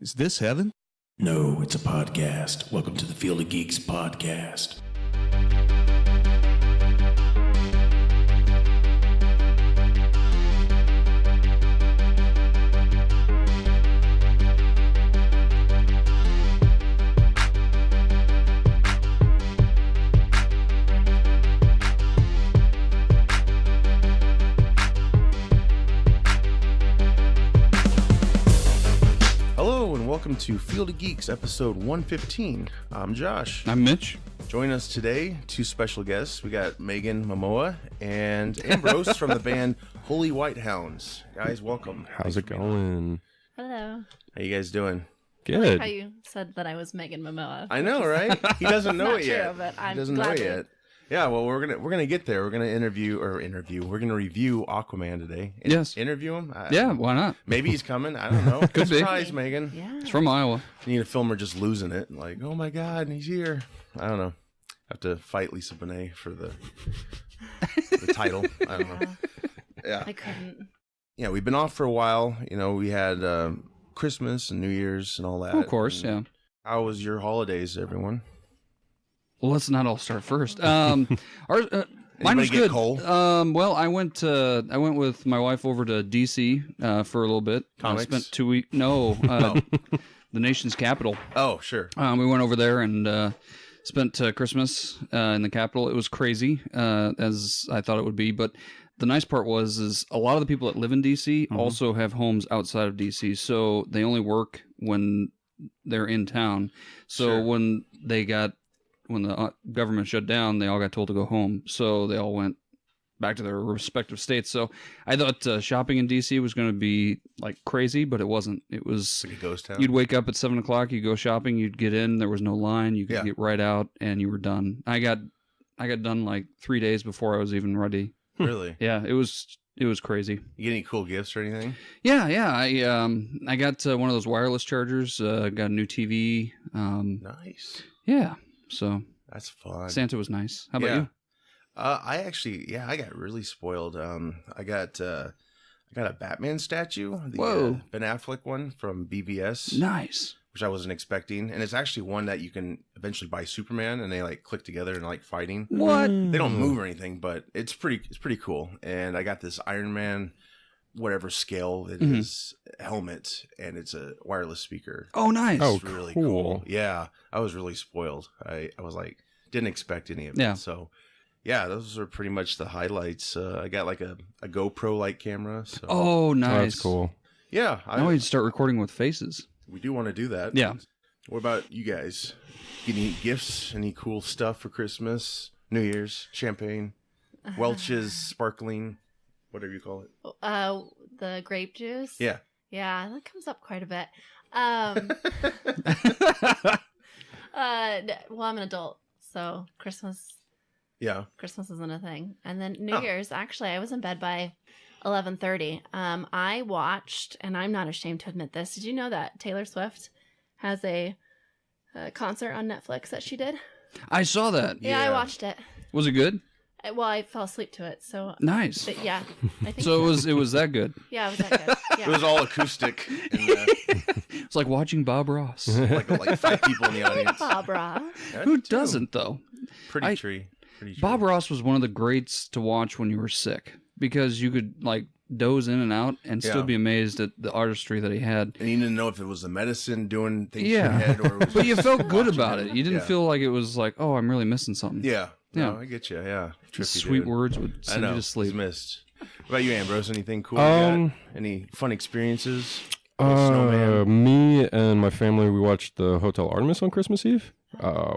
Is this heaven? No, it's a podcast. Welcome to the Field of Geeks podcast. Welcome to Field of Geeks, episode 115. I'm Josh. I'm Mitch. Join us today, two special guests. We got Megan Momoa and Ambrose from the band White Hounds. Guys, welcome. How's it going? Hello. How you guys doing? I like Good. how you said that I was Megan Momoa. I know, right? He doesn't know Not it yet. true, but I'm he doesn't know glad it we- yet. Yeah, well, we're gonna get there. We're gonna We're gonna review Aquaman today. Yes. Interview him. Yeah, why not? Maybe he's coming. I don't know. Could be. Surprise, Megan. Yeah. It's from Iowa. You need a filmer just losing it, like, oh my god, he's here. I don't know. Have to fight Lisa Bonet for the title. I don't know. Yeah. I couldn't. Yeah, we've been off for a while. You know, we had Christmas and New Year's and all that. Oh, of course, yeah. How was your holidays, everyone? Well, let's not all start first. Mine was Anybody get good. cold? Well, I went with my wife over to DC for a little bit. Comics? I spent 2 weeks. No, the nation's capital. Oh, sure. We went over there and spent Christmas in the capital. It was crazy, as I thought it would be. But the nice part was a lot of the people that live in DC also have homes outside of DC, so they only work when they're in town. So Sure. when the government shut down, they all got told to go home. So they all went back to their respective states. So I thought shopping in DC was going to be like crazy, but it wasn't. It was Like a ghost town. you'd wake up at 7 o'clock, you go shopping, you'd get in, there was no line, you could Yeah. get right out, and you were done. I got done like 3 days before I was even ready. Really? Yeah, it was crazy. You get any cool gifts or anything? Yeah. I got one of those wireless chargers. Got a new TV. Nice. Yeah. So That's fun. Santa was nice. How about Yeah. you? I got really spoiled. I got a Batman statue, the Whoa. Ben Affleck one from BVS, Nice. which I wasn't expecting, and it's actually one that you can eventually buy Superman, and they like click together and like fighting. What? They don't move or anything, but it's pretty cool. And I got this Iron Man, whatever scale it is, helmet, and it's a wireless speaker. Oh, nice. It's really cool. Yeah, I was really spoiled. I was like, didn't expect any of it. Yeah. So, yeah, those are pretty much the highlights. I got like a GoPro light camera. So, Oh, nice. That's cool. yeah, Now we'd start recording with faces. we do want to do that. Yeah. What about you guys? Get any gifts? Any cool stuff for Christmas, New Year's, champagne, Welch's, sparkling, whatever you call it? The grape juice. Yeah. Yeah, that comes up quite a bit. Well, I'm an adult, so Christmas Yeah. isn't a thing. And then New Oh. Year's, actually, I was in bed by 11:30. I watched, and I'm not ashamed to admit this. Did you know that Taylor Swift has a concert on Netflix that she did? I saw that. Yeah, I Yeah. watched it. Was it good? Well, I fell asleep to it, so. Nice. But yeah, I think So it was that good. Yeah, it was that good. Yeah. It was all acoustic. And, It's like watching Bob Ross. like 5 people in the audience. Barbara. That Who too. doesn't though? Pretty I- tree. Bob Ross was one of the greats to watch when you were sick because you could like doze in and out and still Yeah. be amazed at the artistry that he had. And you didn't know if it was the medicine doing things Yeah. to your head or it was But you felt good watching about it. You didn't Yeah. feel like it was like, oh, I'm really missing something. Yeah. Yeah. No, I get you. Yeah. The Trippy sweet dude. words would I send know. you to It's sleep. missed. What about you, Ambrose? Anything cool? You got? Any fun experiences? Snowman? Me and my family, we watched the Hotel Artemis on Christmas Eve,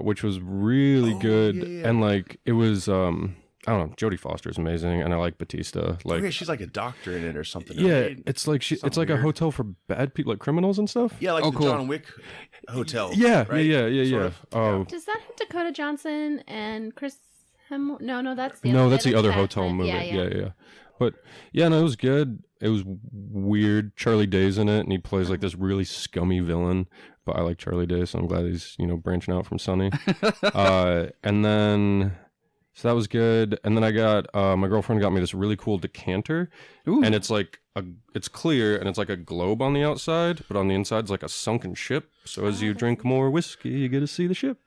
which was really good. yeah. And like, it was, I don't know, Jodie Foster's amazing, and I like Batista. Like, Oh, yeah, she's like a doctor in it or something. yeah, right? it's like it's Something like a weird. hotel for bad people, like criminals and stuff. Yeah, like Oh, the cool. John Wick hotel. Yeah, right? yeah. Sort of. Oh, Does that have Dakota Johnson and Chris Hemsworth? No, that's the no, other that's the other hotel Batman. movie. Yeah. Yeah. But yeah, no, it was good. It was weird. Charlie Day's in it, and he plays like this really scummy villain. But I like Charlie Day, so I'm glad he's branching out from Sonny. And then So that was good. And then I got my girlfriend got me this really cool decanter. Ooh. And it's like it's clear and it's like a globe on the outside, but on the inside it's like a sunken ship. So as you drink more whiskey, you get to see the ship.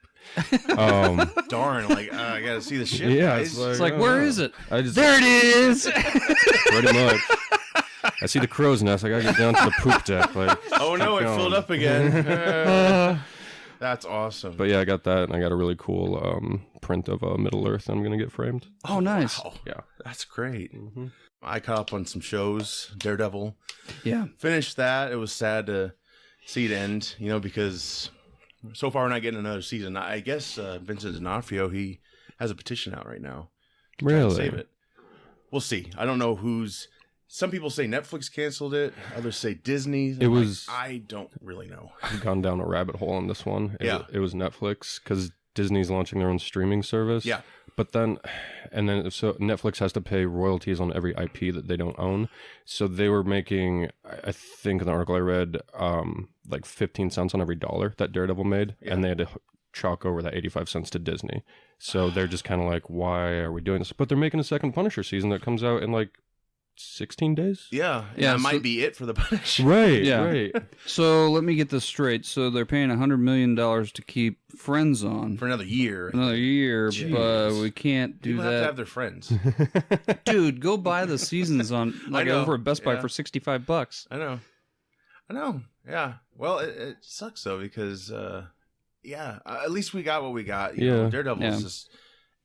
Darn, like I gotta see the ship. Yeah, guys. It's like, where is it? I just There it is. pretty much. I see the crow's nest. I gotta get down to the poop deck. Like, Oh no, it going. filled up again. That's awesome. but yeah, I got that, and I got a really cool print of Middle Earth. I'm gonna get framed. Oh, nice. Wow. Yeah. That's great. I caught up on some shows. Daredevil. Yeah. Finished that. It was sad to see it end, because so far we're not getting another season. I guess Vincent D'Onofrio, he has a petition out right now. to try and Really? Save it. We'll see. I don't know who's... Some people say Netflix canceled it. Others say Disney. It was- I don't really know. I've gone down a rabbit hole on this one. It was Netflix because Disney's launching their own streaming service. Yeah. But then Netflix has to pay royalties on every IP that they don't own. So they were making, I think in the article I read, like 15 cents on every dollar that Daredevil made. Yeah. And they had to chalk over that 85 cents to Disney. So they're just kind of like, why are we doing this? But they're making a second Punisher season that comes out in like 16 days. Yeah. Yeah, That so- might be it for the Punisher. Right. Yeah. Right. So let me get this straight. So they're paying $100 million to keep Friends on For another year. another year, Jeez. but we can't do People have to that. have their friends. Dude, go buy the seasons on like know, over at Best Buy yeah. for $65. I know. Yeah. Well, it sucks though because, at least we got what we got. You know, Yeah. Daredevil Yeah. is just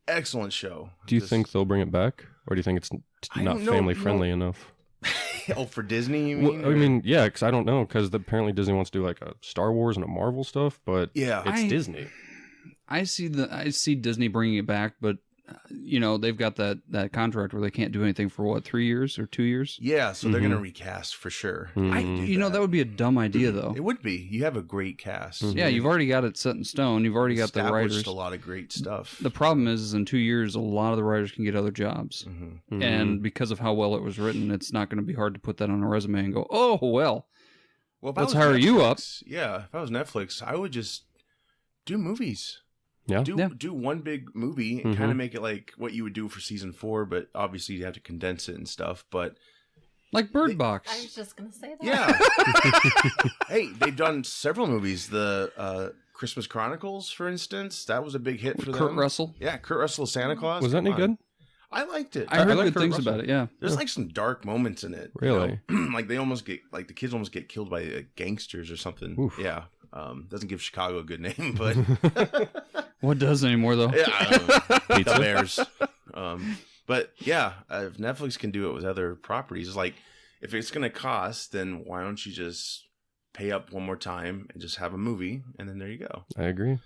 excellent show. Do you Just- think they'll bring it back? Or do you think it's I not don't know, family you friendly enough? Oh, for Disney? You Well, mean? I mean, yeah, because I don't know, because apparently Disney wants to do like a Star Wars and a Marvel stuff, but Yeah. it's Disney. I see Disney bringing it back, but they've got that contract where they can't do anything for what, 3 years or 2 years. Yeah, so they're gonna recast for sure. I can do That would be a dumb idea though. It would be. You have a great cast. Yeah, you've already got it set in stone. You've already got the Established writers. a lot of great stuff. The problem is in 2 years, a lot of the writers can get other jobs. Mhm. And because of how well it was written, it's not going to be hard to put that on a resume and go, oh, well. Well, if I Let's was hire you up. Netflix- Yeah, if I was Netflix, I would just do movies. Yeah. Do one big movie and kind of make it like what you would do for season 4, but obviously you have to condense it and stuff. But Like Bird Box. I was just gonna say that. yeah, hey, they've done several movies. The Christmas Chronicles, for instance, that was a big hit for Kurt them. Russell. Yeah, Kurt Russell, Santa Claus. Was that any Come on. good? I liked it. I heard like good Kurt things Russell. about it, yeah. There's like some dark moments in it. Really? Like they almost get like the kids almost get killed by gangsters or something. Oof. Yeah. Doesn't give Chicago a good name, but What does anymore, though? yeah, I don't know. The Bears. But yeah, if Netflix can do it with other properties, like if it's going to cost, then why don't you just pay up one more time and just have a movie, and then there you go. I agree.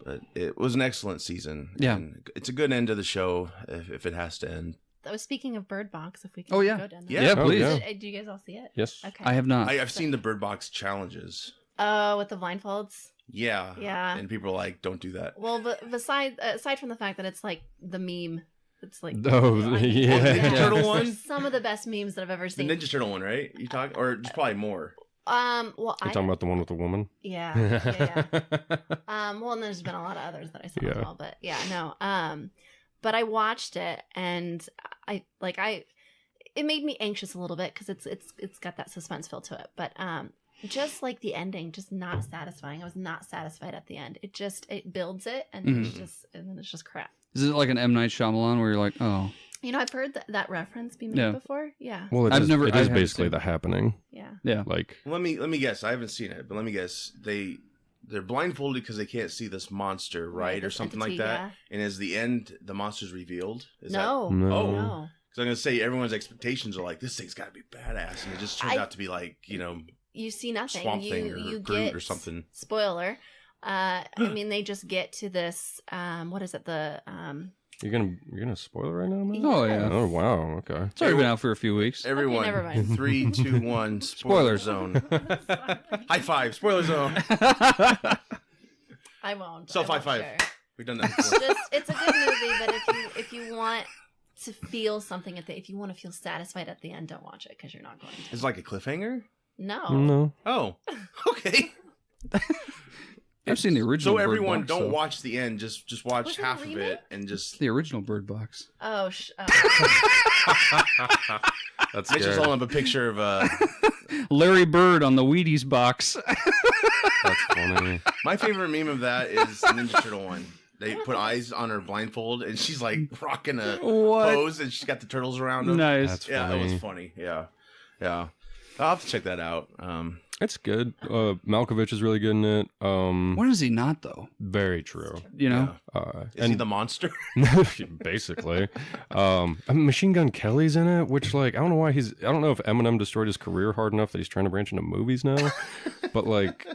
But it was an excellent season. Yeah. And it's a good end to the show if it has to end. I was speaking of Bird Box. If we can Oh, yeah. go down that. Yeah. Yeah, Oh, please. yeah. Do you guys all see it? Yes. Okay. I have not. I've seen the Bird Box challenges. Oh, with the blindfolds. Yeah. Yeah. And people are like, don't do that. Well, but aside from the fact that it's like the meme, it's like Oh, Oh, the yeah. Ninja Turtle one? Some of the best memes that I've ever The seen. Ninja Turtle one, right? You talk, or just probably more. Well, You're I talking about the one with the woman? yeah. Well, and there's been a lot of others that I saw as Yeah. well, but yeah, no. But I watched it and it made me anxious a little bit because it's got that suspense feel to it, but just like the ending, just not satisfying. I was not satisfied at the end. It builds it and then it's just crap. Is it like an M. Night Shyamalan where you're like, oh, I've heard that reference be made Yeah. before. Yeah. Well, it I've is- never- it I is haven't basically seen The it. Happening. Yeah. yeah. Like, Let me guess. I haven't seen it, but let me guess. They're blindfolded because they can't see this monster, right, or this something entity, like that. yeah. And as the end, the monster's revealed. Is No. That... No. Oh. No. Because I'm gonna say everyone's expectations are like this thing's got to be badass, and it just turns out to be like You see nothing. Swamp Thing or you Groot get or something. Spoiler. I mean, they just get to this. What is it? The you're gonna spoil it right now, man? Oh, yeah. Oh, wow. Okay. It's already been out for a few weeks. Everyone, never mind. 3, 2, 1. Spoiler Spoilers. zone. High five. Spoiler zone. I won't. Self I won't high five. share. We've done that before. It's a good movie, but if you want to feel something if you want to feel satisfied at the end, don't watch it because you're not going to. It's like a cliffhanger. No. No. Oh, okay. I've seen the original. So Bird everyone, Box, don't so- watch the end. Just watch Was it a half of remake? it and just. the original Bird Box. Oh, That's Mitch is good. holding up a picture of Larry Bird on the Wheaties box. That's funny. my favorite meme of that is the Ninja Turtle one. They put eyes on her blindfold and she's like rocking a What? pose and she's got the turtles around her. Nice. That's Yeah, funny. that was funny. Yeah. I'll have to check that out. It's good. Malkovich is really good in it. When is he not though? Very true. You know. Is he the monster? Basically. Machine Gun Kelly's in it, which like I don't know why I don't know if Eminem destroyed his career hard enough that he's trying to branch into movies now. But like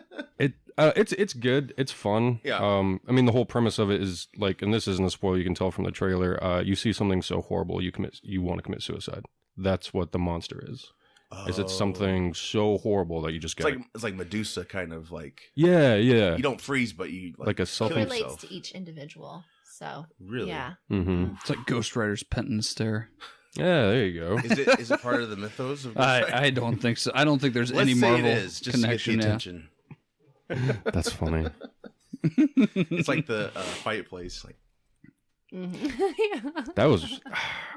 it's good. It's fun. Yeah. I mean the whole premise of it is like, and this isn't a spoiler, you can tell from the trailer, you see something so horrible you want to commit suicide. That's what the monster is. Is it something so horrible that you just get It's like Medusa, kind of like. Yeah. You don't freeze, but you Like a self- it kill relates yourself. to each individual. So Really? yeah. Mm-hmm. It's like Ghost Rider's Penton Stare. Yeah, there you go. Is it part of the mythos of Ghost Rider? I don't think so. I don't think there's Let's any say Marvel it is, just connection. to get the attention. That's funny. It's like the Fight Place. Like, Yeah. That was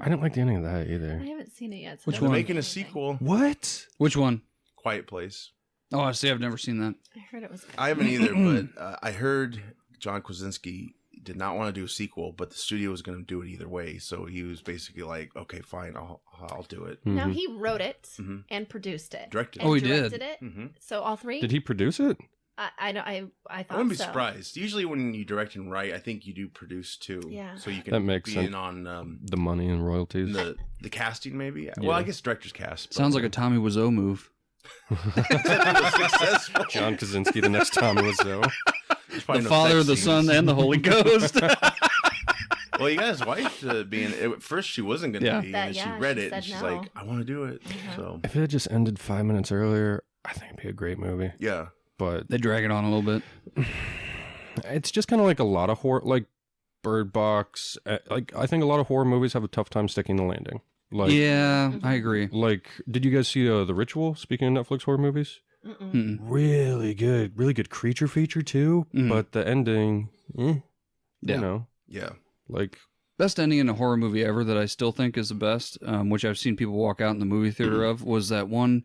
I didn't like the ending of that I either. haven't seen it yet. So Which I they're don't one? making know a anything. sequel. What? Which one? Quiet Place. Oh, I see. I've never seen that. I heard it was good. I haven't either, but I heard John Krasinski did not want to do a sequel, but the studio was going to do it either way. So he was basically like, "Okay, fine, I'll do it." Now Mhm. he wrote it Mhm. and produced it. Directed. And Oh, he did? directed it. Mm-hmm. So all three. Did he produce it? I thought I wouldn't be so. surprised. Usually, when you direct and write, I think you do produce too. Yeah. So you can That makes be sense. in on The money and royalties. the casting, maybe. Yeah. Well, I guess director's cast. but- Sounds like a Tommy Wiseau move. It was successful. John Krasinski, the next Tommy Wiseau. There's The probably no Father, sex the scenes. Son, and the Holy Ghost. Well, you got his wife being. At first, she wasn't going to Yeah. be, That- and yeah, she read she it, and said she's no. like, "I want to do it." Mhm. So If it had just ended 5 minutes earlier, I think it'd be a great movie. yeah, But They drag it on a little bit. it's just kind of like a lot of horror, like Bird Box. Like I think a lot of horror movies have a tough time sticking the landing. Like, Yeah, I agree. Like, did you guys see The Ritual? Speaking of Netflix horror movies, Mm-mm. Mm-mm. really good creature feature too. Mhm. But the ending, Yeah. you know, yeah. like Best ending in a horror movie ever that I still think is the best, which I've seen people walk out in the movie theater of, was that one.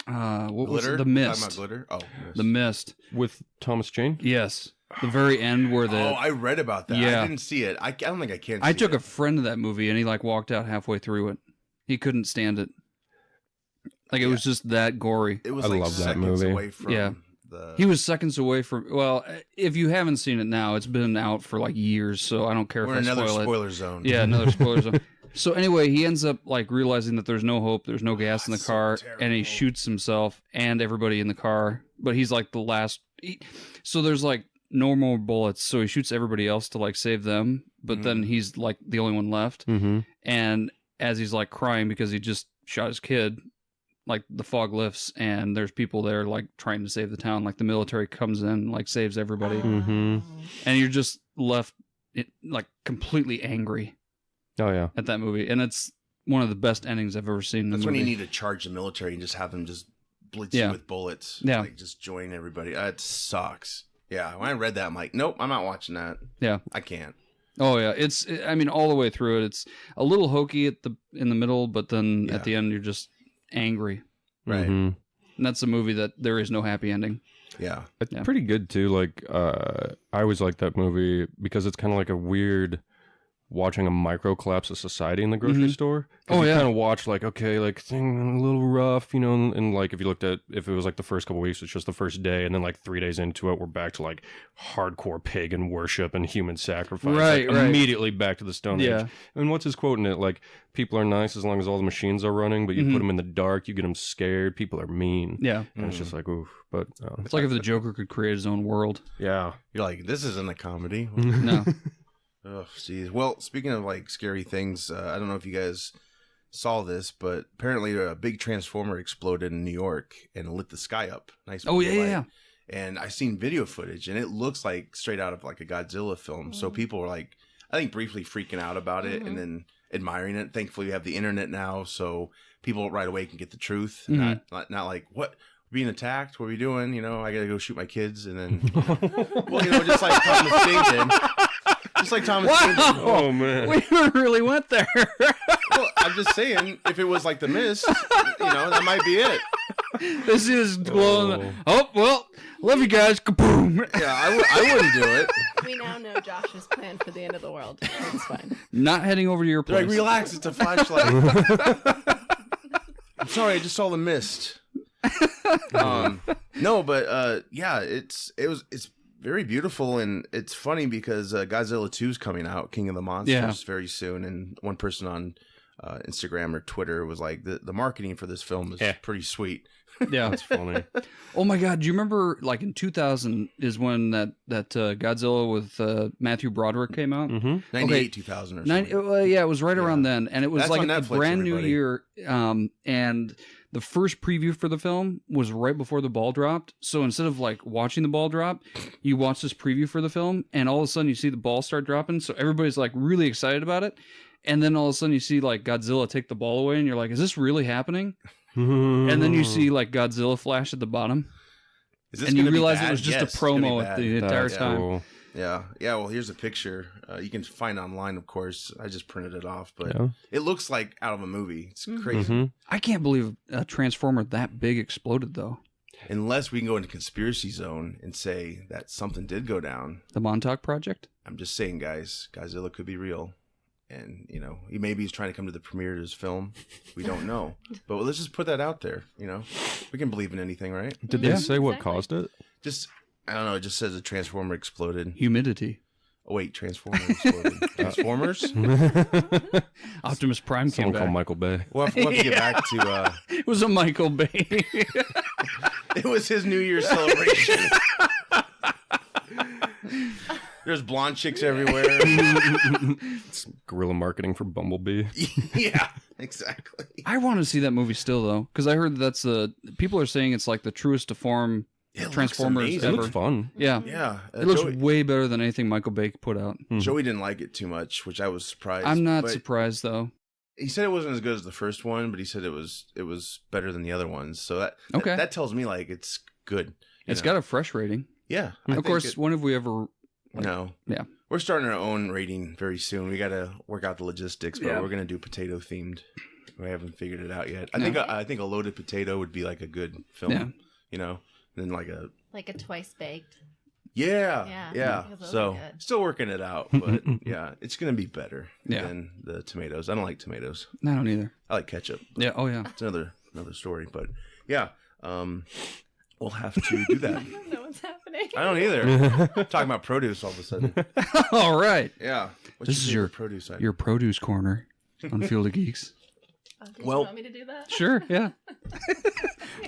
What was Glitter. it? The Talking Mist. about glitter. Oh, yes. The Mist. with Thomas Jane. Yes. The very end where the Oh, I read about that. Yeah. I didn't see it. I don't think I can. I see took it. a friend to that movie and he like walked out halfway through it. He couldn't stand it. Like it Yeah. was just that gory. It was I like love that seconds movie. away from Yeah. the. He was seconds away from. Well, if you haven't seen it now, it's been out for like years, so I don't care We're in if I another spoil it. spoiler zone. Yeah, another spoiler zone. So anyway, he ends up like realizing that there's no hope, there's no gas in the That's so car, and he terrible. shoots himself and everybody in the car. But he's like the last. So there's like no more bullets, so he shoots everybody else to like save them. But then he's like the only one left. Mm-hmm. And as he's like crying because he just shot his kid, like the fog lifts and there's people there like trying to save the town. Like the military comes in, like saves everybody, Mhm. and you're just left like completely angry Oh yeah. at that movie. And it's one of the best endings I've ever seen in That's a when movie. you need to charge the military and just have them just blitz Yeah. you with bullets. Yeah. Like just join everybody. That sucks. Yeah. When I read that, I'm like, nope, I'm not watching that. Yeah. I can't. Oh yeah, I mean all the way through it. It's a little hokey in the middle, but then Yeah. at the end you're just angry. Right. Mhm. And that's a movie that there is no happy ending. Yeah. It's Yeah. pretty good too. Like I always like that movie because it's kind of like a weird watching a micro collapse of society in the grocery Mhm. store. 'Cause Oh, you yeah. kind of watch like, okay, like thing a little rough, you know, and like if you looked at if it was like the first couple weeks, it's just the first day, and then like 3 days into it, we're back to like hardcore pagan worship and human sacrifice. Right, like, right. Immediately back to the Stone Yeah. Age. And what's his quote in it? Like, people are nice as long as all the machines are running, but you Mhm. put them in the dark, you get them scared. People are mean. Yeah. And it's just like, oof. But It's like if the Joker could create his own world. yeah. You're like, this isn't a comedy. No. Oh, jeez. Well, speaking of like scary things, I don't know if you guys saw this, but apparently a big transformer exploded in New York and lit the sky up. Nice. Oh, blue yeah, light. yeah. And I seen video footage, and it looks like straight out of like a Godzilla film. So people were like, I think briefly freaking out about it, and then admiring it. Thankfully, we have the internet now, so people right away can get the truth. Mhm. Not like what being attacked. What are we doing? I got to go shoot my kids. And then, well, just like Thomas Jane did. Just like Thomas Jane did. Oh, man. We really went there. Well, I'm just saying, if it was like The Mist, that might be it. This is glowing. Oh, well, love you guys. Kaboom. Yeah, I wouldn't do it. We now know Josh's plan for the end of the world. It's fine. Not heading over to your They're place. like, relax, it's a flashlight. I'm sorry, I just saw The Mist. No, but yeah, it's very beautiful, and it's funny because Godzilla 2 is coming out, King of the Monsters, very soon, and one person on Instagram or Twitter was like, the marketing for this film is pretty sweet. Yeah, That's funny. Oh my God! Do you remember, like in 2000 is when that Godzilla with Matthew Broderick came out? Mm-hmm. 98, 2000 or something. Yeah, it was right around then, and it was That's like on a Netflix, brand everybody. new year. And the first preview for the film was right before the ball dropped. So instead of like watching the ball drop, you watch this preview for the film, and all of a sudden you see the ball start dropping. So everybody's like really excited about it, and then all of a sudden you see like Godzilla take the ball away, and you're like, "Is this really happening?" And then you see like Godzilla flash at the bottom, Is this and you gonna be realize bad? it was just Yes, a it's gonna be promo bad. the entire That's time. cool. Yeah. Well, here's a picture. You can find online, of course. I just printed it off, but Yeah. it looks like out of a movie. It's crazy. Mhm. I can't believe a Transformer that big exploded though. Unless we can go into conspiracy zone and say that something did go down. The Montauk Project. I'm just saying, guys, Godzilla could be real. And, maybe he's trying to come to the premiere of his film. We don't know. But let's just put that out there, We can believe in anything, right? Did Yeah. they say what Exactly. caused it? Just, I don't know. It just says a Transformer exploded. Humidity. Oh, wait, Transformer exploded. Transformers? Optimus Prime came Someone called back. Michael Bay. We'll have to get back to, It was a Michael Bay. it was his New Year's celebration. There's blonde chicks everywhere. It's guerrilla marketing for Bumblebee. Yeah, exactly. I want to see that movie still though, because I heard that's people are saying it's like the truest to form It looks Transformers amazing. It ever. looks fun. Yeah, Yeah. it looks Joey, way better than anything Michael Bay put out. Joey didn't like it too much, which I was surprised. I'm not but surprised though. He said it wasn't as good as the first one, but he said it was better than the other ones. So Okay. that tells me like it's good. It's got a fresh rating. Yeah. Of course, when have we ever? No. Yeah. We're starting our own rating very soon. We got to work out the logistics, but Yeah. we're gonna do potato themed. We haven't figured it out yet. No. I think a loaded potato would be like a good film. Yeah. Then like a Like a twice baked. yeah. because those So are good. still working it out, but yeah, it's gonna be better Yeah. than the tomatoes. I don't like tomatoes. I don't either. I like ketchup. Yeah. Oh yeah. It's another story, but yeah, we'll have to do that. I don't know what's happening. I don't either. Talking about produce all of a sudden. All right. Yeah. What's This is favorite produce item? Your produce corner on Field of Geeks. Oh, did Well- you want me to do that? Sure. Yeah.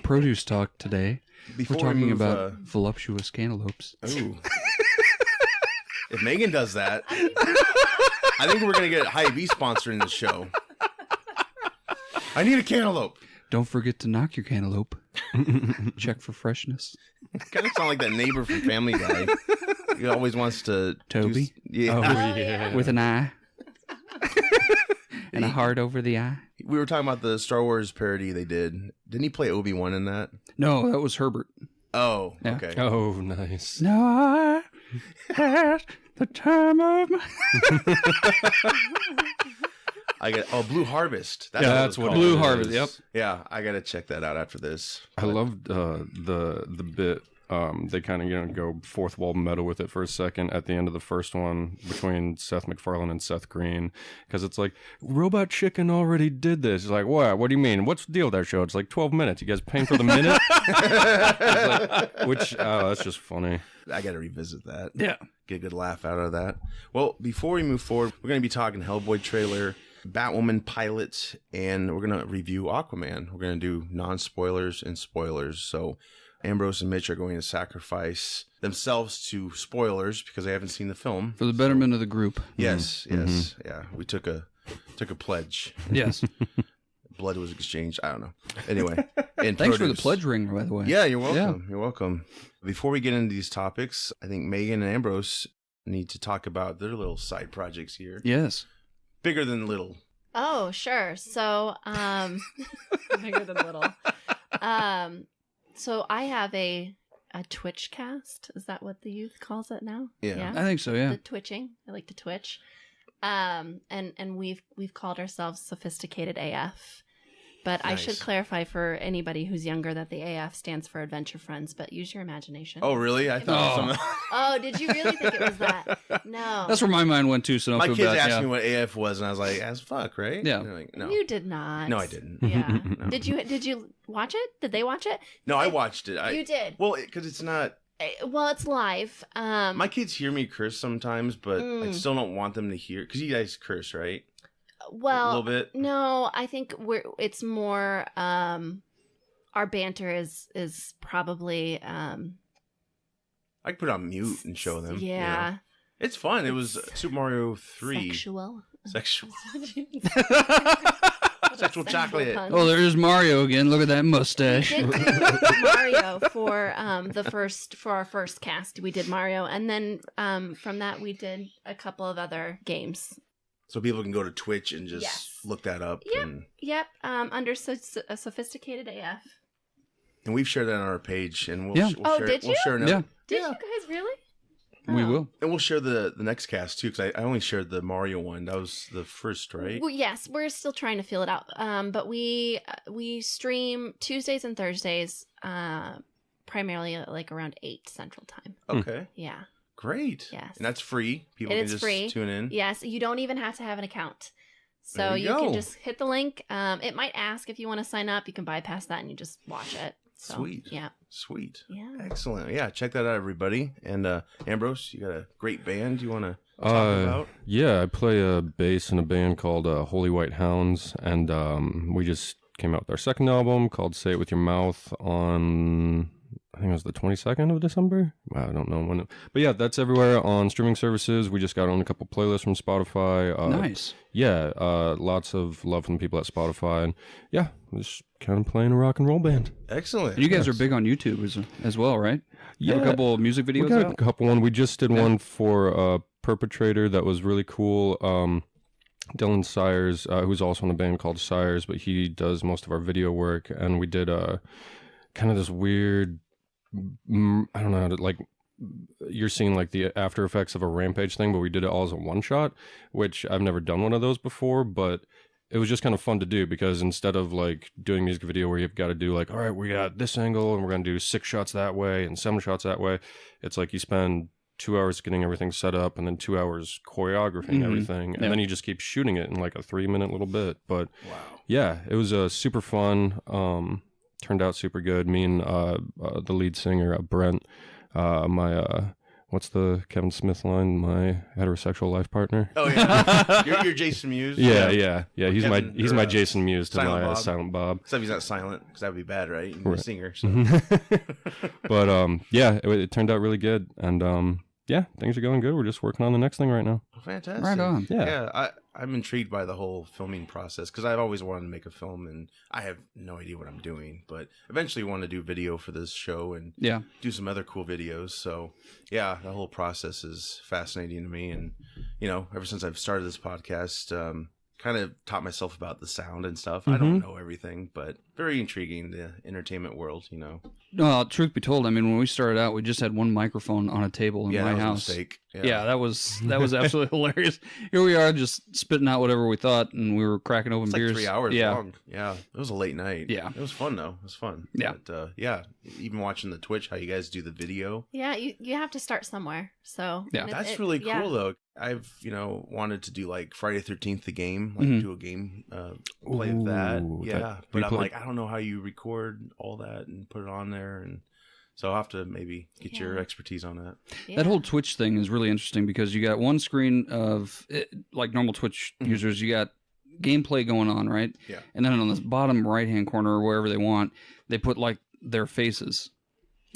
Produce talk today. Before We're talking we move, about voluptuous cantaloupes. Ooh. If Megan does that, I think we're gonna get Hy-Vee sponsoring the show. I need a cantaloupe. Don't forget to knock your cantaloupe. Check for freshness. Kind of sound like that neighbor from Family Guy. He always wants to. Toby? Yeah. Oh, yeah. yeah. With an eye. And a heart over the eye. We were talking about the Star Wars parody they did. Didn't he play Obi-Wan in that? No, that was Herbert. Oh, Yeah. okay. Oh, nice. Now I had the time of my... I got Blue Harvest. Yeah, it that's was what called. Blue it Harvest, is. yep. Yeah, I gotta check that out after this. I loved the bit. They kind of go fourth wall meta with it for a second at the end of the first one between Seth MacFarlane and Seth Green, because it's like Robot Chicken already did this. It's like, what do you mean? What's the deal with that show? It's like 12 minutes. You guys paying for the minute? That's just funny. I gotta revisit that. Yeah. Get a good laugh out of that. Well, before we move forward, we're gonna be talking Hellboy trailer, Batwoman pilot, and we're gonna review Aquaman. We're gonna do non-spoilers and spoilers. So Ambrose and Mitch are going to sacrifice themselves to spoilers because they haven't seen the film. For the betterment of the group. Yes, yeah. We took a pledge. Yes. Blood was exchanged. I don't know. Anyway, and Thanks for the produce. pledge ring, by the way. Yeah, you're welcome. You're welcome. Before we get into these topics, I think Megan and Ambrose need to talk about their little side projects here. Yes. Bigger than little. Oh, sure. So, bigger than little. So I have a Twitch cast. Is that what the youth calls it now? Yeah. I think so, yeah. The twitching. I like to twitch. And we've called ourselves Sophisticated AF. But I should Nice. clarify for anybody who's younger that the AF stands for Adventure Friends, but use your imagination. Oh, really? I thought it was Oh, did you really think it was that? No. That's where my mind went to, so don't my feel kids bad. asked me what AF was, and I was like, as fuck, right? Yeah. And they're like, no. You did not. No, I didn't. Yeah. No. Did you watch it? Did they watch it? No, I watched it. You did. Well, because it's not... Well, it's live. My kids hear me curse sometimes, but I Mm. still don't want them to hear... Because you guys curse, right? Well, a little bit. No, I think it's more our banter is probably I could put it on mute and show them. Yeah. It's fun. It was Super Mario 3. Sexual. Sexual. What a Sexual chocolate. pun. Oh, there's Mario again. Look at that We mustache. did do Mario for our first cast. We did Mario, and then from that we did a couple of other games. So people can go to Twitch and just Yes. look that up. Yep. And Under Sophisticated AF. we've shared that on our page. And we'll, Yeah. we'll share, Did we'll you? share another. Yeah. Did you guys really? We Oh. will. And we'll share the next cast too, because I only shared the Mario one. That was the first, right? Well, yes, we're still trying to feel it out. But we stream Tuesdays and Thursdays, primarily like around 8 Central Time. Okay. Yeah. Great. Yes. And that's free. People And can it's just free. tune in. Yes, you don't even have to have an account. So There you you can go. just hit the link. It might ask if you want to sign up. You can bypass that and you just watch it. So, Sweet. Yeah. Sweet. Yeah. Excellent. Yeah, check that out, everybody. And Ambrose, you got a great band you want to talk about? Yeah, I play a bass in a band called Holy White Hounds, and we just came out with our second album called Say It With Your Mouth on, I think it was the 22nd of December. I don't know when. But yeah, that's everywhere on streaming services. We just got on a couple playlists from Spotify. Nice. Yeah, lots of love from the people at Spotify. And yeah, just kind of playing a rock and roll band. Excellent. And you guys are big on YouTube as well, right? You have a Yeah. couple of music We videos got a out? couple one. We just did one for Perpetrator that was really cool. Dylan Sires, who's also in a band called Sires, but he does most of our video work. And we did kind of this weird, I don't know how to, like, you're seeing like the after effects of a Rampage thing, but we did it all as a one shot, which I've never done one of those before, but it was just kind of fun to do because instead of like doing a music video where you've got to do like, all right, we got this angle and we're going to do 6 shots that way and 7 shots that way. It's like you spend 2 hours getting everything set up and then 2 hours choreographing everything. And then you just keep shooting it in like a 3-minute little bit. But yeah, it was super fun. Turned out super good. Me and the lead singer, Brent, what's the Kevin Smith line? My heterosexual life partner. Oh yeah, you're Jason Mewes. Yeah. He's Kevin, he's or, my Jason Mewes to Silent my Bob. Silent Bob. Except he's not silent, because that would be bad, right? You're a singer. So. But yeah, it turned out really good, and yeah, things are going good. We're just working on the next thing right now. Fantastic. Right on. Yeah. I'm intrigued by the whole filming process because I've always wanted to make a film and I have no idea what I'm doing, but eventually want to do video for this show and Yeah. do some other cool videos. So yeah, the whole process is fascinating to me. And, you know, ever since I've started this podcast, kind of taught myself about the sound and stuff. I don't know everything, but very intriguing, the entertainment world, you know. No, truth be told, I mean, when we started out, we just had one microphone on a table in Yeah, my that was house. a mistake. Yeah, that was absolutely hilarious. Here we are, just spitting out whatever we thought, and we were cracking open It's like beers. 3 hours yeah. long. Yeah, it was a late night. Yeah. It was fun, though. It was fun. Yeah. But, yeah, even watching the Twitch, how you guys do the video. Yeah, you have to start somewhere. So Yeah. and That's really cool, though. I've, wanted to do, like, Friday 13th, the game, like, do a game play of that. Ooh, Yeah, that- but you I'm play- like, I don't know how you record all that and put it on there. And so I'll have to maybe get your Yeah. expertise on that. Yeah. That whole Twitch thing is really interesting because you got one screen of, like normal Twitch users, you got gameplay going on, right? Yeah. And then on the bottom right-hand corner or wherever they want, they put, like, their faces.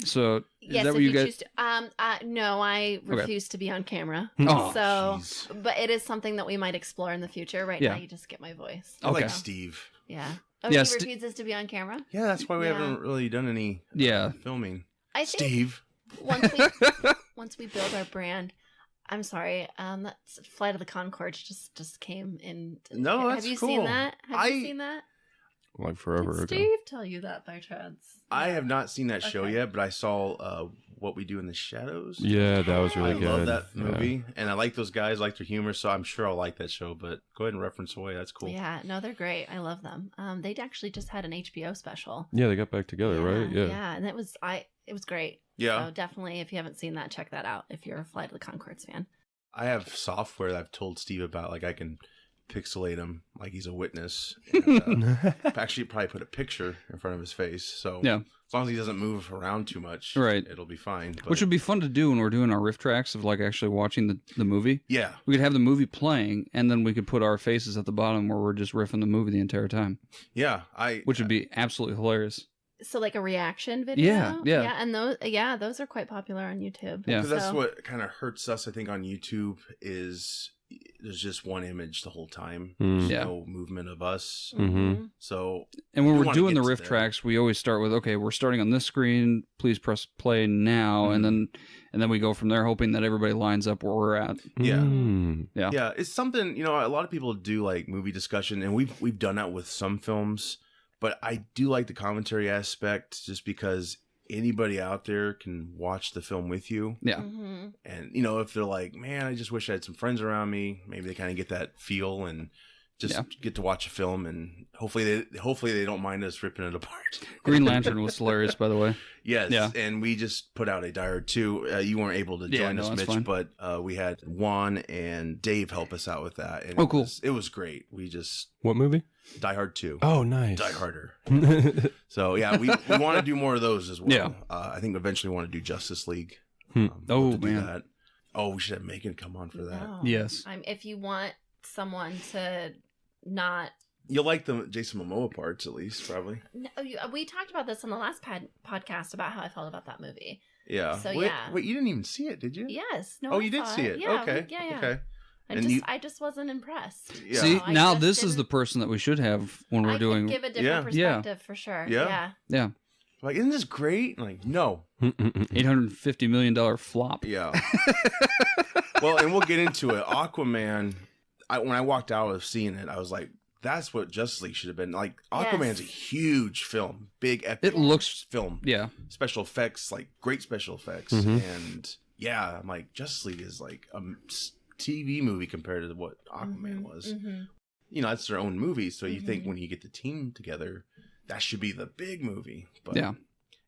So is Yes, that if what you guys... choose to. No, I refuse to be on camera. Oh, so, jeez. but it is something that we might explore in the future. Right Yeah. now, you just get my voice. I like Okay. Steve. Yeah. Oh, Yeah, he refuses to be on camera. Yeah, that's why we Yeah. haven't really done any Yeah. filming. I think Steve. once we build our brand. I'm sorry. That's Flight of the Conchords just came in. No, Have that's you cool. seen that? Have you I- seen that? like forever Did ago. Steve tell you that by chance? I have not seen that show Okay. yet, but I saw What We Do in the Shadows. Yeah, that was really I good. love that Yeah. movie, and I like those guys, I like their humor, so I'm sure I'll like that show. But go ahead and reference away. That's cool. Yeah, no, they're great. I love them. They actually just had an HBO special. Yeah, they got back together, right? Yeah. Yeah, and it was great. Yeah. So definitely, if you haven't seen that, check that out. If you're a Flight of the Conchords fan. I have software that I've told Steve about. Like I can pixelate him like he's a witness. And, actually, probably put a picture in front of his face. So Yeah. as long as he doesn't move around too much, Right. it'll be fine. But, Which would be fun to do when we're doing our riff tracks of like actually watching the movie. yeah, We could have the movie playing, and then we could put our faces at the bottom where we're just riffing the movie the entire time, yeah. which would be absolutely hilarious. So like a reaction video. Yeah. and those are quite popular on YouTube. Yeah. Because that's So- what kind of hurts us, I think, on YouTube is there's just one image the whole time. Mm. There's Yeah. no movement of us. Mhm. So And when We we're wanna doing get the to riff there. tracks, we always start with, okay, we're starting on this screen. Please press play now, and then we go from there, hoping that everybody lines up where we're at. Yeah. Mm. yeah, it's something, a lot of people do like movie discussion, and we've done that with some films, but I do like the commentary aspect just because anybody out there can watch the film with you. Yeah, Mhm. And if they're like, man, I just wish I had some friends around me, maybe they kind of get that feel and just get to watch a film, and hopefully they don't mind us ripping it apart. Green Lantern was hilarious, by the way. Yes, Yeah. and we just put out a Die Hard 2. You weren't able to Yeah, join no, us, that's Mitch, fine. but we had Juan and Dave help us out with that. And Oh, cool. It was great. We just What movie? Die Hard 2. Oh, nice. Die Harder. So yeah, we want to do more of those as well. Yeah. I think eventually we want to do Justice League. Hmm. We'll Oh, have to do man. that. Oh, we should have Megan come on for that. No. Yes. If you want someone to not. You'll like the Jason Momoa parts at least, probably. No, we talked about this on the last podcast about how I felt about that movie. Yeah. So, wait, yeah. Wait, you didn't even see it, did you? Yes. No. Oh, I you did saw see it. Yeah. Okay. Yeah. Okay. And I just wasn't impressed. Yeah. See, So I now just this is the didn't- person that we should have when we're I doing. could give a Yeah. different Yeah. perspective for sure. Yeah. Yeah. Yeah, Like, isn't this great? Like, no. $850 million flop. Yeah. Well, and we'll get into it. Aquaman, when I walked out of seeing it, I was like, that's what Justice League should have been. Like, Aquaman's a huge film. Big, epic It looks- film. Yeah, Special effects, like, great special effects. Mhm. And, yeah, I'm like, Justice League is like a TV movie compared to what Aquaman was. Mhm. That's their own movie. So you think Mhm. when you get the team together, that should be the big movie. But Yeah.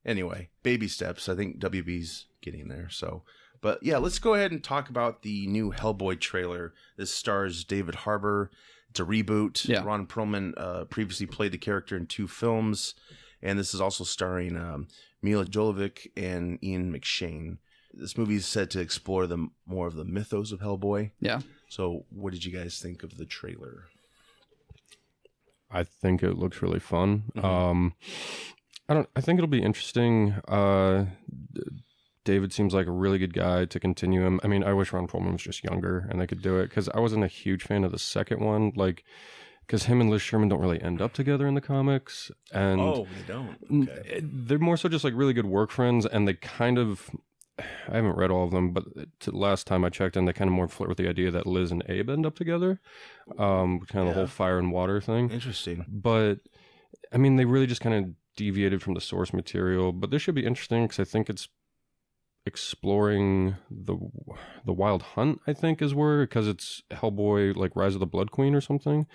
anyway, baby steps. I think WB's getting there. So, but yeah, let's go ahead and talk about the new Hellboy trailer. This stars David Harbour. It's a reboot. Yeah. Ron Perlman previously played the character in 2 films. And this is also starring Mila Jovovich and Ian McShane. This movie is set to explore more of the mythos of Hellboy. yeah. So what did you guys think of the trailer? I think it looks really fun. Mhm. I think it'll be interesting. David seems like a really good guy to continue him. I mean, I wish Ron Perlman was just younger and they could do it, because I wasn't a huge fan of the second one. Like, because him and Liz Sherman don't really end up together in the comics, and Oh, they don't. Okay. they're more so just like really good work friends, and they kind of. I haven't read all of them, but last time I checked in, they kind of more flirt with the idea that Liz and Abe end up together. Kind of the Yeah. whole fire and water thing. Interesting. But I mean, they really just kind of deviated from the source material. But this should be interesting because I think it's exploring the Wild Hunt. I think is where, because it's Hellboy, like Rise of the Blood Queen or something.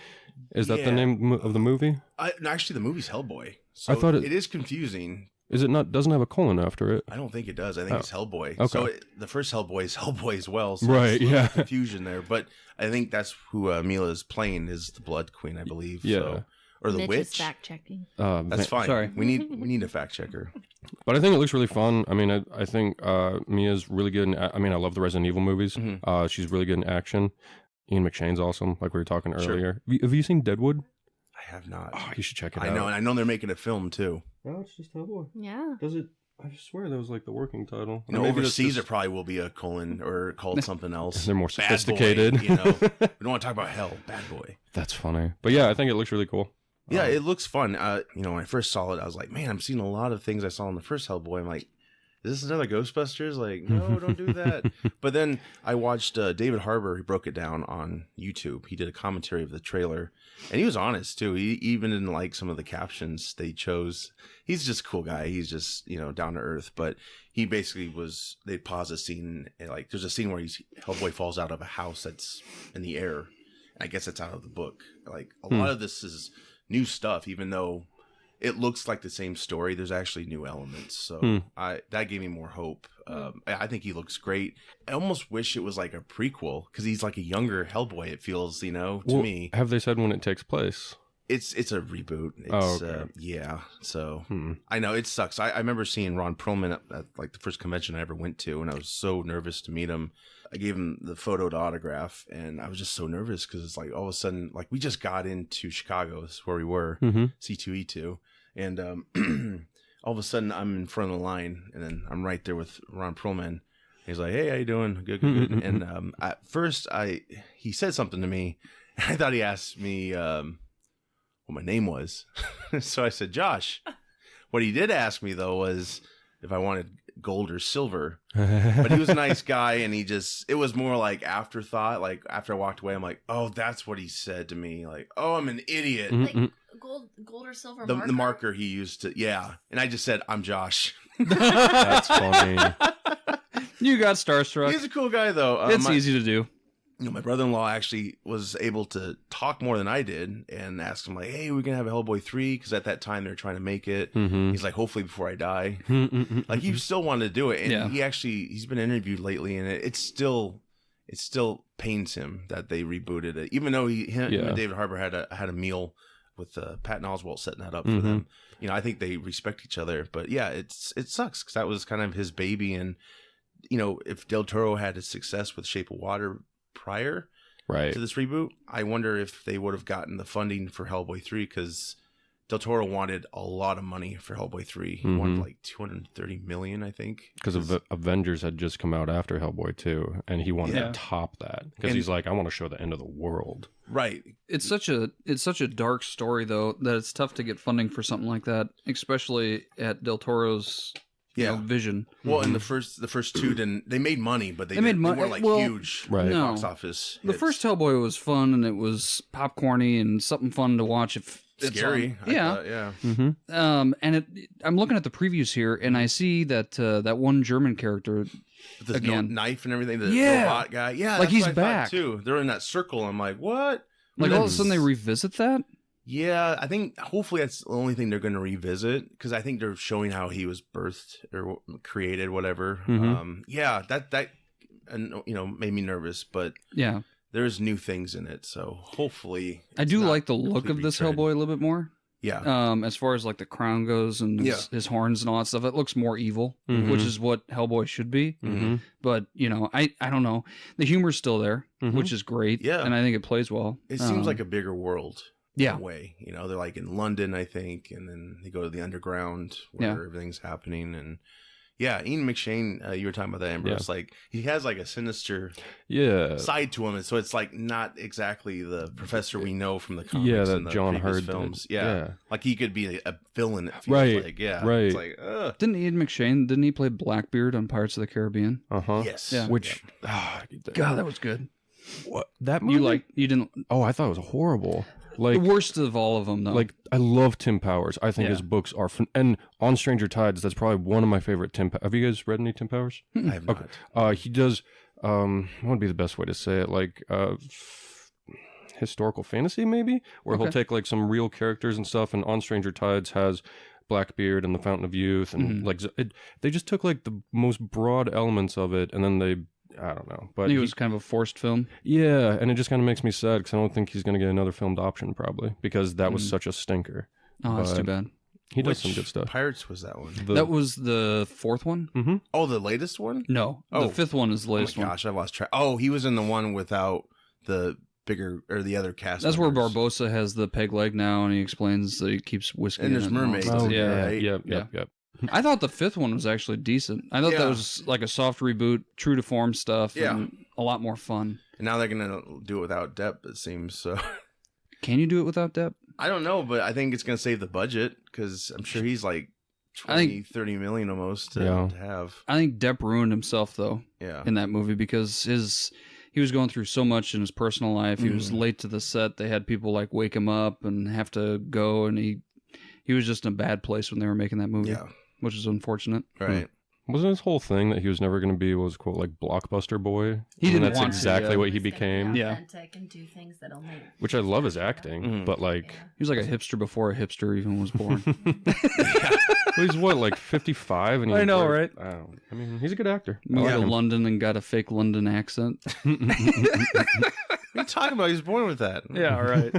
Is that the Yeah. name of the movie? No, actually, the movie's Hellboy. So I thought it is confusing. Is it not? Doesn't have a colon after it. I don't think it does. I think Oh. it's Hellboy. Okay. So the first Hellboy is Hellboy as well. So Right, there's a little yeah. confusion there. But I think that's who Mila is playing, is the Blood Queen, I believe. Yeah. So, or the Mitch is witch. fact checking. That's fine. Sorry. We need a fact checker. But I think it looks really fun. I mean, I think Mia's really good. I mean, I love the Resident Evil movies. Mhm. She's really good in action. Ian McShane's awesome, like we were talking Sure. earlier. Have you seen Deadwood? I have not. Oh, you should check it I out. know, and I know they're making a film too. No, it's just Hellboy. Yeah. Does it? I swear that was like the working title. You know, Maybe that's overseas just- it probably will be a colon or called something else. They're more Bad Boy, sophisticated. we don't want to talk about hell. Bad Boy. That's funny. But yeah, I think it looks really cool. Yeah, it looks fun. When I first saw it, I was like, man, I'm seeing a lot of things I saw in the first Hellboy. I'm like, is this another Ghostbusters? Like, no, don't do that. But then I watched David Harbour. He broke it down on YouTube. He did a commentary of the trailer, and he was honest too. He even didn't like some of the captions they chose. He's just a cool guy. He's just, down to earth. But he basically they pause a scene, and like there's a scene where Hellboy falls out of a house that's in the air. I guess that's out of the book. Like a lot of this is new stuff, even though it looks like the same story. There's actually new elements, so that gave me more hope. I think he looks great. I almost wish it was like a prequel because he's like a younger Hellboy. It feels, to me. Have they said when it takes place? It's a reboot. Okay. Yeah. So I know it sucks. I remember seeing Ron Perlman at like the first convention I ever went to, and I was so nervous to meet him. I gave him the photo to autograph, and I was just so nervous because it's like all of a sudden, like we just got into Chicago, this is where we were, C2E2, and all of a sudden I'm in front of the line, and then I'm right there with Ron Perlman. He's like, "Hey, how you doing? Good." And at first, he said something to me, and I thought he asked me what my name was, so I said Josh. What he did ask me though was if I wanted gold or silver, but he was a nice guy, and it was more like afterthought. Like after I walked away, I'm like, oh, that's what he said to me. Like, oh, I'm an idiot. Like gold or silver marker? The marker he used to, yeah. And I just said, I'm Josh. That's funny. You got starstruck. He's a cool guy though. It's easy to do. My brother-in-law actually was able to talk more than I did, and asked him like, "Hey, we're gonna have a Hellboy 3?" Because at that time they're trying to make it. He's like, "Hopefully before I die." Like he still wanted to do it, and he's been interviewed lately, and it still pains him that they rebooted it, even though him and David Harbour had a meal with Patton Oswalt setting that up for them. I think they respect each other, but yeah, it sucks because that was kind of his baby, and if Del Toro had his success with Shape of Water prior to this reboot, I wonder if they would have gotten the funding for Hellboy 3, because Del Toro wanted a lot of money for Hellboy 3. He wanted like $230 million, I think. Because Avengers had just come out after Hellboy 2, and he wanted to top that. Because he's like, I want to show the end of the world. Right. It's such a dark story though that it's tough to get funding for something like that, especially at Del Toro's vision. Well, and the first two they made money, but they weren't like huge box office. The first Hellboy was fun, and it was popcorny and something fun to watch. If scary, I thought, and I'm looking at the previews here, and I see that that one German character with this knife and everything. The robot guy, like he's back too. They're in that circle. I'm like, what? Like all of a sudden they revisit that. Yeah, I think hopefully that's the only thing they're going to revisit, because I think they're showing how he was birthed or created, whatever. That made me nervous, but there's new things in it, so hopefully. I do like the look of this Hellboy a little bit more. Yeah. As far as like the crown goes and his horns and all that stuff, it looks more evil, which is what Hellboy should be. But I don't know. The humor's still there, which is great. Yeah, and I think it plays well. It seems like a bigger world. Yeah. Way, they're like in London, I think, and then they go to the underground where everything's happening. And Ian McShane, you were talking about that, Ambrose. Like he has like a sinister side to him, and so it's like not exactly the professor we know from the comics. Yeah, that and the John Hurt films. Yeah, like he could be a villain. It feels like. Right. It's like, didn't Ian McShane play Blackbeard on Pirates of the Caribbean? Yes. Yeah. Which God, that was good. What that movie? You didn't? Oh, I thought it was horrible. Like, the worst of all of them, though. Like, I love Tim Powers. I think his books are fun. And on Stranger Tides, that's probably one of my favorite Tim Have you guys read any Tim Powers? I have not. He does, what would be the best way to say it? Like, historical fantasy, maybe? Where he'll take, like, some real characters and stuff, and on Stranger Tides has Blackbeard and the Fountain of Youth, and, like, they just took, like, the most broad elements of it, and then they... I don't know, but it was kind of a forced film. Yeah, and it just kind of makes me sad because I don't think he's going to get another filmed option probably, because that was such a stinker. Oh, that's too bad. He does some good stuff. Pirates was that one? That was the fourth one? Mm-hmm. Oh, the latest one? No, the fifth one is the latest one. Oh my gosh, I lost track. Oh, he was in the one without the bigger or the other cast. That's where Barbossa has the peg leg now, and he explains that he keeps whiskey. And there's mermaids. Oh, right? Yep. I thought the fifth one was actually decent. I thought that was like a soft reboot, true to form stuff, and a lot more fun. And now they're going to do it without Depp, it seems. So, can you do it without Depp? I don't know, but I think it's going to save the budget, because I'm sure he's like 30 million almost to have. I think Depp ruined himself though. Yeah. In that movie because he was going through so much in his personal life. He was late to the set. They had people like wake him up and have to go, and he was just in a bad place when they were making that movie. Yeah. Which is unfortunate. Right. Wasn't his whole thing that he was never going to be what was quote like blockbuster boy? He didn't That's want to, exactly yeah. what he He's gonna became. be Yeah. authentic and do things that only. Which I love his acting, but like He was like a hipster before a hipster even was born. well, he's what like 55, and he I know, wears- right? I mean, he's a good actor. I Moved like to him. London and got a fake London accent. What are you talking about? He was born with that. Yeah, right.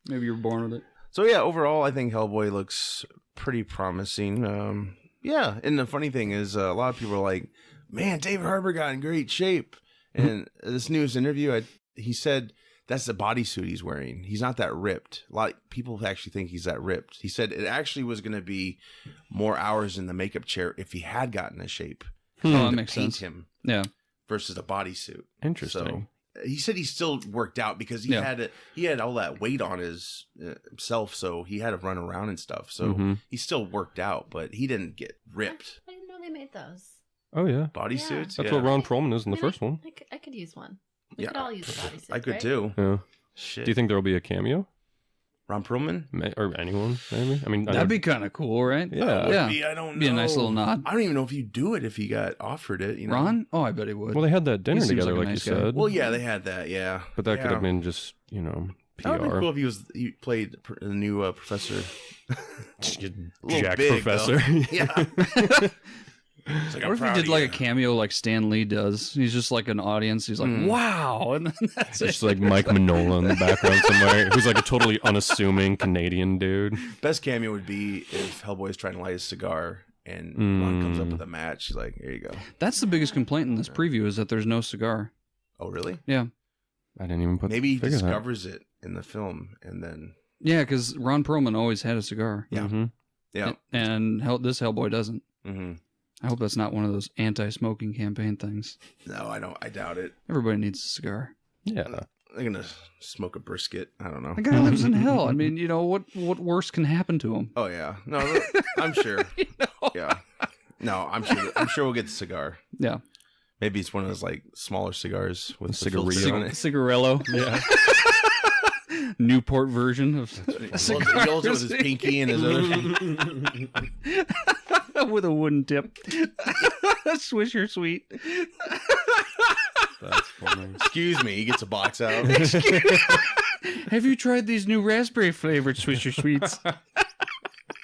Maybe you were born with it. So yeah, overall, I think Hellboy looks pretty promising. Yeah, and the funny thing is, a lot of people are like, "Man, David Harbour got in great shape." And this news interview, he said that's the bodysuit he's wearing. He's not that ripped. A lot of people actually think he's that ripped. He said it actually was going to be more hours in the makeup chair if he had gotten in shape. Oh, that to makes paint sense. him Yeah. versus a bodysuit. Interesting. So he said he still worked out because he had all that weight on his himself, so he had to run around and stuff. So he still worked out, but he didn't get ripped. I didn't know they made those. Oh yeah, Bodysuits. that's what Ron Perlman is in the I mean, first one. I could use one. We Yeah. could all use a bodysuit. I could right? too. Yeah. Shit. Do you think there will be a cameo? Ron Perlman? Or anyone? Maybe. I mean, That'd be kind of cool, right? Yeah. Would Yeah. be, I don't know. Be a nice little nod. I don't even know if he'd do it if he got offered it. You know? Ron? Oh, I bet he would. Well, they had that dinner He seems together, like a like nice you guy. said. Well, yeah, they had that. Yeah, but that could have Yeah. been just That PR. would be cool if he played the new professor. little Jack big, Professor. though. Yeah. It's like, What if he did like a cameo like Stan Lee does? He's just like an audience. He's like, wow. And then that's Just it. like Mike Mignola in the background somewhere, who's like a totally unassuming Canadian dude. best cameo would be if Hellboy's trying to light a cigar and Ron comes up with a match. He's like, "Here you go." That's the biggest complaint in this preview is that there's no cigar. Oh, really? Yeah. I didn't even put. Maybe he figure that. discovers it in the film, and then Yeah, because Ron Perlman always had a cigar. yeah, Mhm. yeah. And this Hellboy doesn't. Mm-hmm. I hope that's not one of those anti-smoking campaign things. No, I don't. I doubt it. Everybody needs a cigar. Yeah. They're gonna smoke a brisket. I don't know. The guy lives in hell. I mean, you know, what worse can happen to him? Oh yeah, no, I'm sure. You know? Yeah, no, I'm sure. I'm sure we'll get the cigar. Yeah. Maybe it's one of those like smaller cigars with the Cigarillo. filter on it. Cigarello. Yeah. Newport version of He holds it with his pinky and his other. with a wooden tip. Swisher sweet. That's funny. Excuse me. He gets a box out. Have you tried these new raspberry flavored Swisher sweets?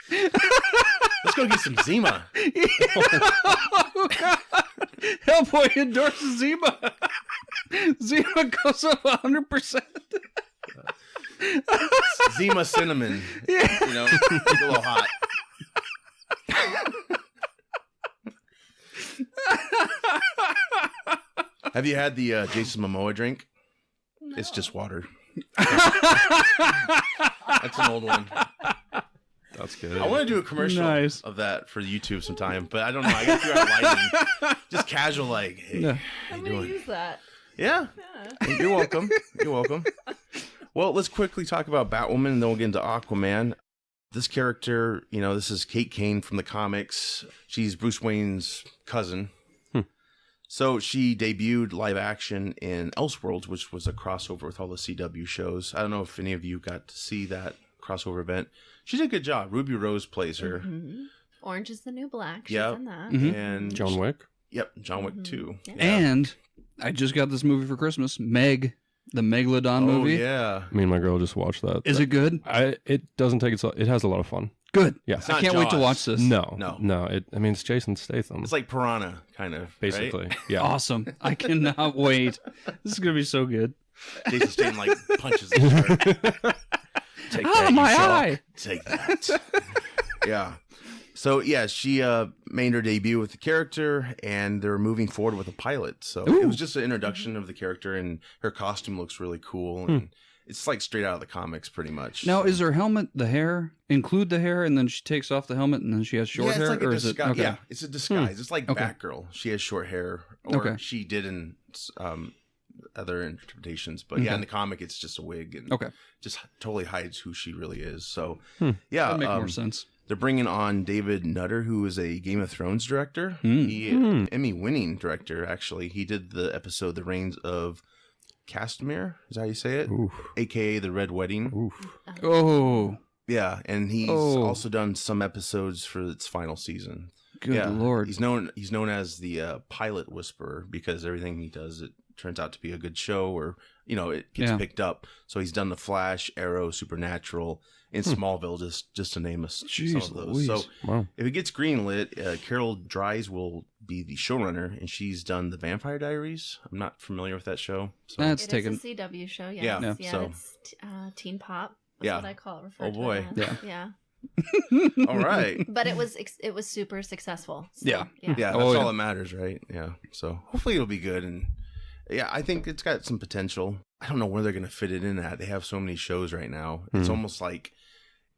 Let's go get some Zima. Hellboy endorses Zima. Zima goes up 100%. Zima cinnamon. You know, it's a little hot. Have you had the Jason Momoa drink? No. It's just water. That's an old one. That's good. I want to do a commercial Nice. of that for YouTube sometime, but I don't know. I got to figure out lighting. Just casual, like, hey, Yeah. how I'm you gonna doing? use that. Yeah, Yeah. you're welcome. You're welcome. Well, let's quickly talk about Batwoman, and then we'll get into Aquaman. This character, you know, this is Kate Kane from the comics. She's Bruce Wayne's cousin. So she debuted live action in Elseworlds, which was a crossover with all the CW shows. I don't know if any of you got to see that crossover event. She did a good job. Ruby Rose plays her. Mhm. Orange is the New Black. She's Yep. in that. Mhm. And John Wick. Yep, John Wick 2. Yeah. And I just got this movie for Christmas. Meg, the Megalodon Oh, movie. yeah. Me and my girl just watched that. Is it good? It doesn't take itself. It has a lot of fun. Good. Yeah. It's I not can't wait to Jaws. watch this. No. I mean, it's Jason Statham. It's like Piranha, kind of. basically. Right? Yeah. Awesome. I cannot wait. This is going to be so good. Jason Statham, like, punches the shark. Take that, my you shark. eye. Take that. Yeah. So, yeah, she made her debut with the character, and they're moving forward with a pilot. So Ooh. it was just an introduction of the character, and her costume looks really cool. And it's like straight out of the comics, pretty much. Now, So- is her helmet the hair? Include the hair, and then she takes off the helmet, and then she has short it's hair? like a or is it? disguise. Okay. Yeah, it's a disguise. It's like Okay. Batgirl. She has short hair, or Okay. she did in other interpretations. But yeah, Okay. in the comic, it's just a wig and Okay. just totally hides who she really is. So Hmm. yeah, That makes more sense. They're bringing on David Nutter, who is a Game of Thrones director. He Emmy-winning director, actually. He did the episode The Reigns of Castamere, is that how you say it? Oof. AKA The Red Wedding. Oof. Oh, Yeah, and he's also done some episodes for its final season. good Lord. He's known as the pilot whisperer because everything he does, it turns out to be a good show, or it gets picked up. So he's done The Flash, Arrow, Supernatural, and Smallville, just to name some of those. Louise. So Wow. if it gets greenlit, Carol Dries will be the showrunner, and she's done The Vampire Diaries. I'm not familiar with that show. So. That's It taken. is a CW show, yes. Yeah, Yeah, so- it's teen pop. That's what I call it. Refer Oh, to boy. it as. Yeah. All right. But it was super successful. So, Yeah. Yeah, that's Oh, yeah. all that matters, right? Yeah. So hopefully it'll be good, and yeah, I think it's got some potential. I don't know where they're going to fit it in at. They have so many shows right now. It's almost like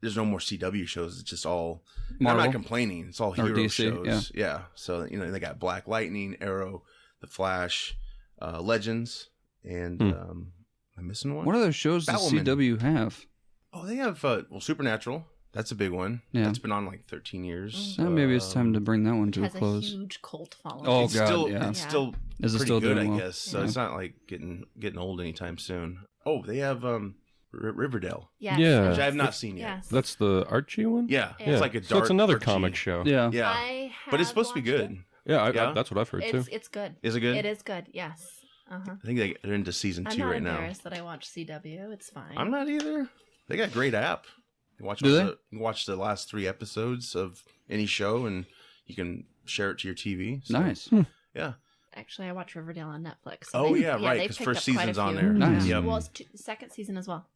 there's no more CW shows. It's just all. Marvel? I'm not complaining. It's all Or hero DC, shows. Yeah. So they got Black Lightning, Arrow, The Flash, Legends, and am I missing one? What other shows does Batwoman. CW have? Oh, they have Supernatural. That's a big one. Yeah. That's been on like 13 years. Maybe it's time to bring that one It to a has a close. huge cult following. Oh, It's God, still, yeah. it's still Is it pretty still good, doing I well? guess. So Yeah. it's not like getting old anytime soon. Oh, they have Riverdale, Yes. Yeah. which I have not seen yet. Yes. That's the Archie one? Yeah, Yeah. it's like a dark. So it's another Archie. comic show. Yeah. Yeah, I but it's have supposed to be watched good. it. Yeah, Yeah? that's what I've heard too. It's good. Is it good? It is good. Yes. Uh-huh. I think they're into season I'm 2 not right now. embarrassed that I watch CW. It's fine. I'm not either. They got a great app. You watch Do they? you can watch the last 3 episodes of any show, and you can share it to your TV. So, Nice. Yeah. Actually, I watch Riverdale on Netflix. Oh, yeah, right, they 'cause picked first up quite a season's on few. there. Nice. Yep. Well, it's second season as well.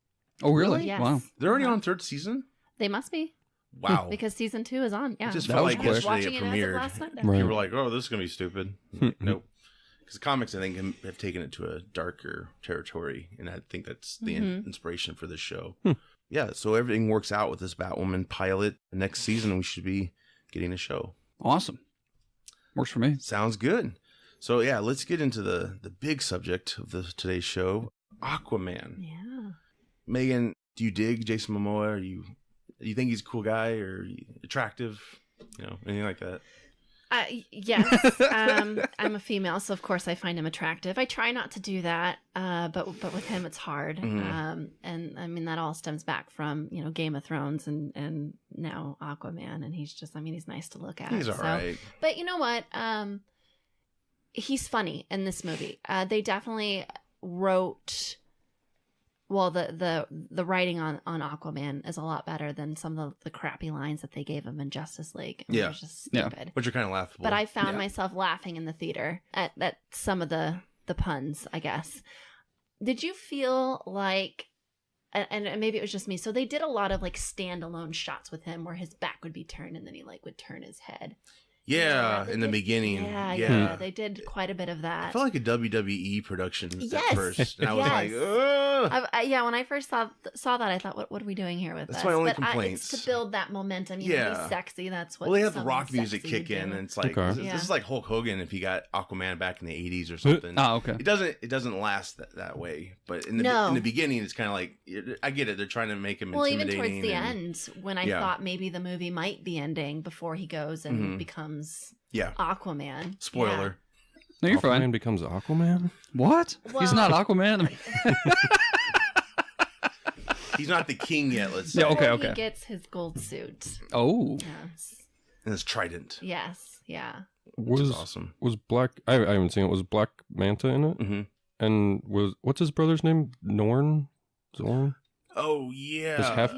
Oh, really? Yes. Wow. They're already on 3rd season. They must be Wow. because season 2 is on. Yeah, It just That felt was like quick. yesterday watching it it as of premiered. last night. Right. People were like, "Oh, this is gonna be stupid." Nope. Because comics, I think, have taken it to a darker territory, and I think that's the inspiration for this show. Yeah, so everything works out with this Batwoman pilot. Next season, we should be getting a show. Awesome. Works for me. Sounds good. So yeah, let's get into the big subject of today's show, Aquaman. Yeah. Megan, do you dig Jason Momoa? Do you think he's a cool guy or attractive? Anything like that? Yes. I'm a female, so of course I find him attractive. I try not to do that, but with him it's hard. And I mean that all stems back from Game of Thrones and now Aquaman, and he's nice to look at. He's all right. But you know what? He's funny in this movie. They definitely wrote. Well, the writing on Aquaman is a lot better than some of the crappy lines that they gave him in Justice League. It was just stupid. But you're kind of laughable. But I found myself laughing in the theater at some of the puns, I guess. Did you feel like, and maybe it was just me, so they did a lot of like standalone shots with him where his back would be turned and then he would turn his head. Yeah, they in the did- beginning. Yeah, they did quite a bit of that. I felt like a WWE production at Yes. first. And I was Yes. like, ugh. When I first saw that, I thought, what are we doing here with That's this? my only But complaints. it's to build that momentum. He's sexy. That's what. Well, they have the something rock music sexy kick would in, do. and it's like Okay. this is like Hulk Hogan if he got Aquaman back in the 80s or something. Oh, okay. It doesn't last that way. But in No. the beginning, it's kind of like I get it. They're trying to make him Well, even intimidating. towards the and- end, when I thought maybe the movie might be ending before he goes and becomes Yeah. Aquaman. Spoiler. No, you're Aquaman fine. becomes Aquaman? What? He's Well- not Aquaman. He's not the king yet. Let's say. Yeah, okay, Before okay. He gets his gold suit. Oh. Yes. And his trident. Yes. Yeah. Which is Was awesome. was Black I haven't seen it. Was Black Manta in it? Mm-hmm. And what's his brother's name? Zorn? Oh yeah. His half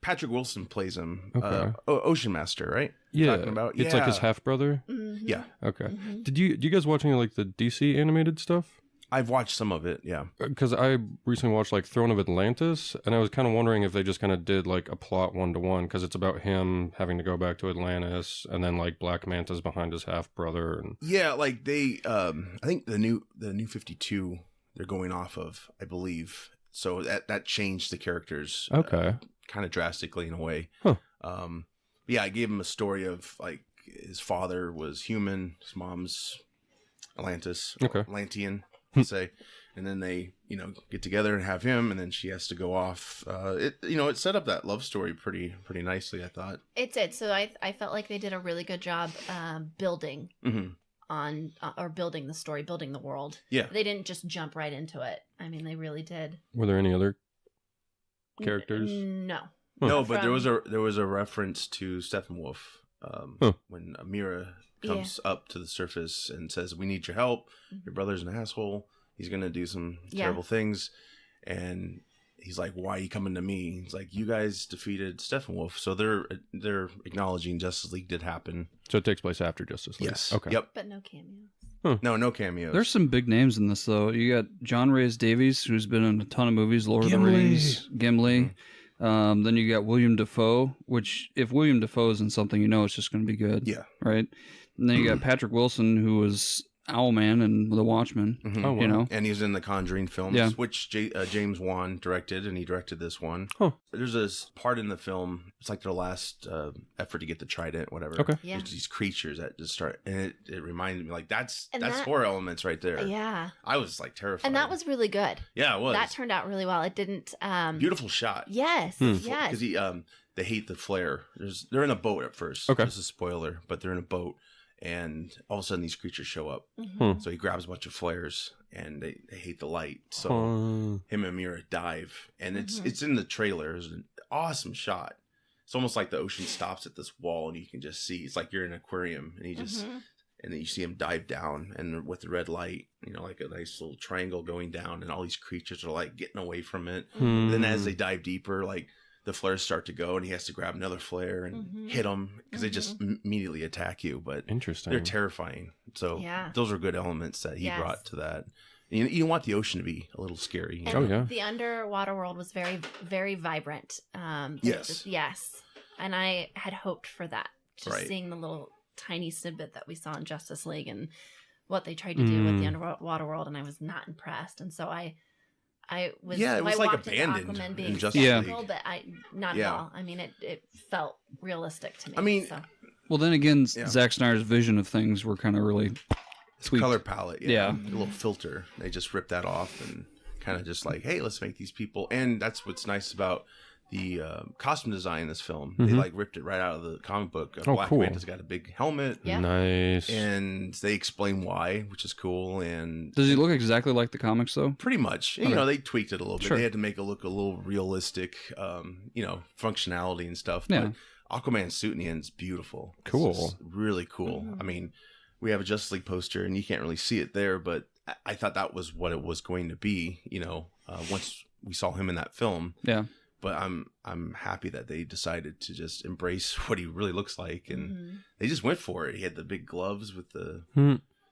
Patrick Wilson plays him. Okay. Ocean Master, right? Yeah. Talking about? It's like his Yeah. half brother. Mhm. Yeah. Okay. Mhm. Do you guys watch any like the DC animated stuff? I've watched some of it. Yeah. Because I recently watched like Throne of Atlantis, and I was kind of wondering if they just kind of did like a plot 1-to-1, because it's about him having to go back to Atlantis, and then like Black Manta's behind his half brother, and Yeah, like they I think the new 52 they're going off of, I believe. So that changed the characters okay, kind of drastically in a way. Huh. Yeah, I gave him a story of like his father was human, his mom's Atlantis, Okay. Atlantean. let's say. And then they, get together and have him, and then she has to go off. It set up that love story pretty nicely, I thought. It did. So I felt like they did a really good job building building the story, building the world. Yeah. They didn't just jump right into it. I mean, they really did. Were there any other characters? No. No, but there was a reference to Steppenwolf when Amira comes up to the surface and says, "We need your help. Your brother's an asshole. He's gonna do some terrible things." And he's like, "Why are you coming to me?" He's like, "You guys defeated Steppenwolf." So they're acknowledging Justice League did happen. So it takes place after Justice League. Yes. Okay. Yep. But no cameos. No cameos. There's some big names in this, though. You got John Rhys Davies, who's been in a ton of movies, Lord of the Rings, Gimli. Then you got William Dafoe, which if William Dafoe is in something, it's just going to be good. Yeah. Right? And then you got Patrick Wilson, who was Owlman and The Watchmen. Mm-hmm. Oh, wow. And he's in the Conjuring films, which James Wan directed, and he directed this one. Huh. There's this part in the film, it's like their last effort to get the trident, whatever. Okay. Yeah. There's these creatures that just start, and it reminded me, like, that's that horror elements right there. Yeah. I was, like, terrified. And that was really good. Yeah, it was. That turned out really well. It didn't... Beautiful shot. Yes. Yes. Because they hate the flare. They're in a boat at first. Okay. This is a spoiler, but they're in a boat. And all of a sudden, these creatures show up. Mm-hmm. So he grabs a bunch of flares, and they hate the light. So him and Mira dive, and it's in the trailer. It's an awesome shot. It's almost like the ocean stops at this wall, and you can just see. It's like you're in an aquarium, and and then you see him dive down, and with the red light, like a nice little triangle going down, and all these creatures are like getting away from it. And then as they dive deeper, like, the flares start to go, and he has to grab another flare and hit them because they just immediately attack you. But Interesting. they're terrifying. So those are good elements that he brought to that. You want the ocean to be a little scary. And the underwater world was very, very vibrant. Yes. Yes. And I had hoped for that. Just Right. seeing the little tiny snippet that we saw in Justice League and what they tried to do with the underwater world, and I was not impressed. And so I was it was I like walked into abandoned Aquaman in being Justice skeptical, League. but not at all. I mean, it felt realistic to me. I mean, so. Well, then again, Zack Snyder's vision of things were kind of really tweaked. Color palette. Yeah. A little filter. They just ripped that off and kind of just like, hey, let's make these people. And that's what's nice about the costume design in this film. They like ripped it right out of the comic book. Black cool. Manta's got a big helmet. Yeah. Nice. And they explain why, which is cool. And Does he look exactly like the comics, though? pretty much, they tweaked it a little bit. Sure. They had to make it look a little realistic, functionality and stuff. Yeah. But Aquaman's suit in the end is beautiful. It's Cool. just really cool. I mean, we have a Justice League poster, and you can't really see it there, but I thought that was what it was going to be. Once we saw him in that film. Yeah. But I'm happy that they decided to just embrace what he really looks like, and they just went for it. He had the big gloves with the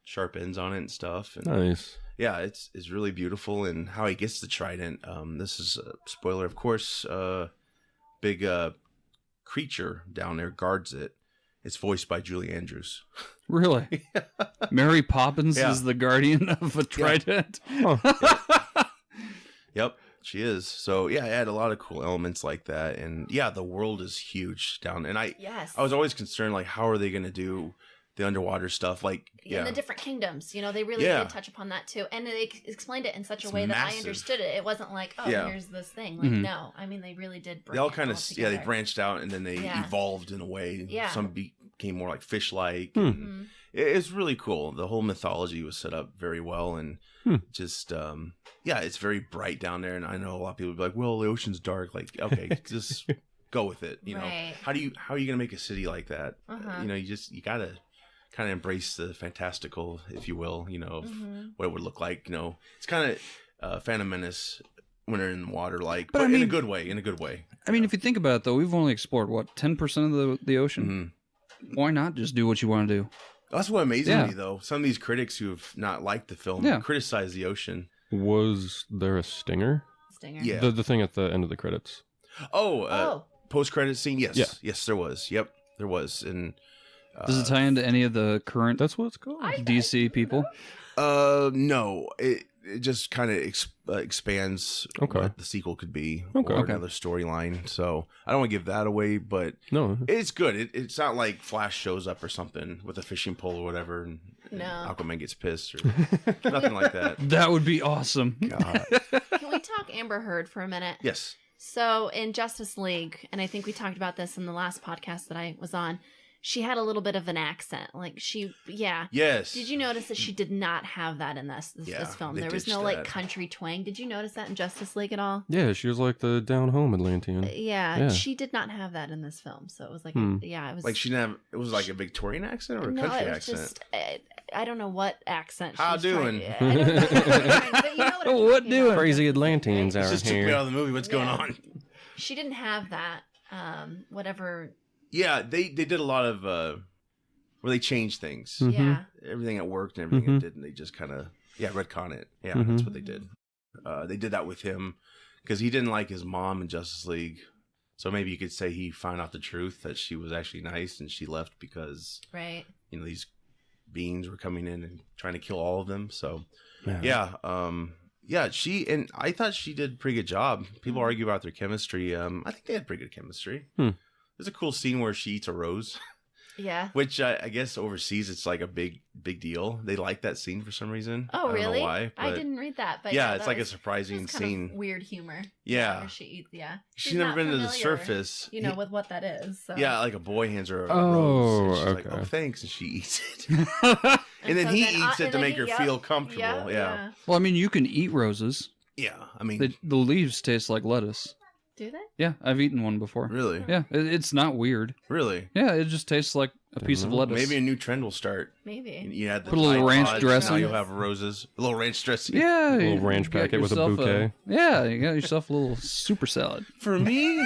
sharp ends on it and stuff. And Nice. yeah, it's really beautiful, and how he gets the trident. This is a spoiler, of course. Big creature down there guards it. It's voiced by Julie Andrews. Really? Mary Poppins is the guardian of a trident? Yep. She is. So yeah, it had a lot of cool elements like that, and yeah, the world is huge down. And I was always concerned, like, how are they going to do the underwater stuff? Like, in the different kingdoms, they really did touch upon that too, and they explained it in such a way that I understood it. It wasn't like, here's this thing. Like, no, I mean, they really did. They all kind of they branched out, and then they evolved in a way. Yeah. Some became more like fish-like. It's really cool. The whole mythology was set up very well, and just it's very bright down there. And I know a lot of people will be like, well, the ocean's dark. Like, okay, just go with it. Right. How are you gonna make a city like that? You gotta kind of embrace the fantastical, if you will, of what it would look like. It's kind of Phantom Menace when they're in the water, like, but in a good way. I mean, if you think about it, though, we've only explored 10% of the ocean. Why not just do what you want to do? That's what amazes me, though. Some of these critics who have not liked the film criticize the ocean. Was there a stinger? Yeah. The thing at the end of the credits. Post-credit scene? Yes. Yeah. Yes, there was. Yep, there was. And does it tie into any of the current That's what it's called. DC people? No. it just kind of expands what the sequel could be or another storyline. So I don't want to give that away, but no, it's good. It's not like Flash shows up or something with a fishing pole or whatever, and Aquaman gets pissed or nothing like that. That would be awesome. God. Can we talk Amber Heard for a minute? Yes. So in Justice League, and I think we talked about this in the last podcast that I was on, she had a little bit of an accent. Like Yes. Did you notice that she did not have that in this film? There was no like country twang. Did you notice that in Justice League at all? Yeah, she was like the down home Atlantean. Yeah, she did not have that in this film. So it was like, it was like she didn't have. It was like a Victorian accent or a country accent. Just, I don't know what accent. How doing? I don't know but you know what doing? Crazy Atlanteans out just here. Took me out of the movie. What's going on? She didn't have that. Whatever. Yeah, they did a lot of where they changed things. Yeah. Everything that worked and everything that didn't, they just kind of retcon it. Yeah, that's what they did. They did that with him because he didn't like his mom in Justice League. So maybe you could say he found out the truth that she was actually nice and she left because these beings were coming in and trying to kill all of them. So she and I thought she did a pretty good job. People argue about their chemistry. I think they had pretty good chemistry. There's a cool scene where she eats a rose. Yeah. Which I guess overseas it's like a big deal. They like that scene for some reason. Oh, really? I don't know why. I didn't read that, but yeah, it's like a surprising scene. Kind of weird humor. Yeah. Where she eats. Yeah. She's never been to the surface. With what that is. So. Yeah, like a boy hands her a rose. And she's like, oh, thanks, and she eats it. and then he eats it to make her feel comfortable. Yeah. Well, I mean, you can eat roses. Yeah, I mean, the leaves taste like lettuce. Do they? Yeah, I've eaten one before. Really? Yeah, it's not weird. Really? Yeah, it just tastes like a piece of lettuce. Maybe a new trend will start. Maybe. You had the put a little ranch dressing. Now you'll have roses. A little ranch dressing. Yeah, a little ranch packet with a bouquet. You got yourself a little super salad. For me?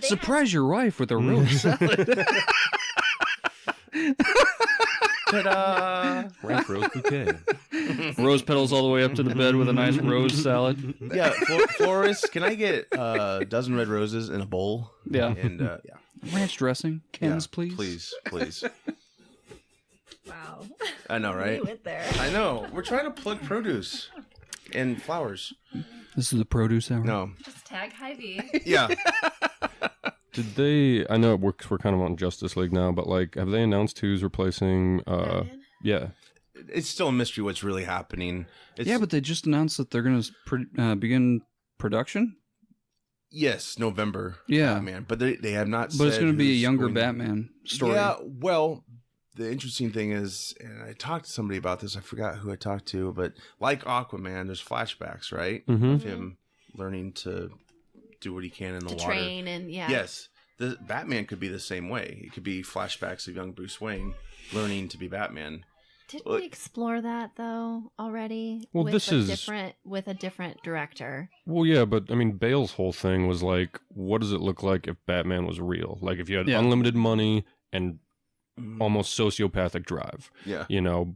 Surprise your wife with a rose salad. Ta-da! Ranch rose bouquet. Rose petals all the way up to the bed with a nice rose salad. Yeah, florist, can I get a dozen red roses in a bowl? Yeah. And ranch dressing, Ken's, please. Please. Wow. I know, right? You went there. I know. We're trying to plug produce and flowers. This is the produce hour. No. Just tag Hy-Vee. Yeah. Did they? I know we're kind of on Justice League now, but like, have they announced who's replacing? Yeah. It's still a mystery what's really happening. Yeah, but they just announced that they're going to begin production. Yes, November. Yeah, Batman, but they have not. But it's going to be a younger going Batman story. Yeah. Well, the interesting thing is, and I talked to somebody about this. I forgot who I talked to, but like Aquaman, there's flashbacks, right, of him learning to do what he can in the water. Train and Yes, the Batman could be the same way. It could be flashbacks of young Bruce Wayne learning to be Batman. Didn't we explore that though already? Well, with a different director. Well, yeah, but I mean, Bale's whole thing was like, what does it look like if Batman was real? Like if you had unlimited money and almost sociopathic drive. Yeah.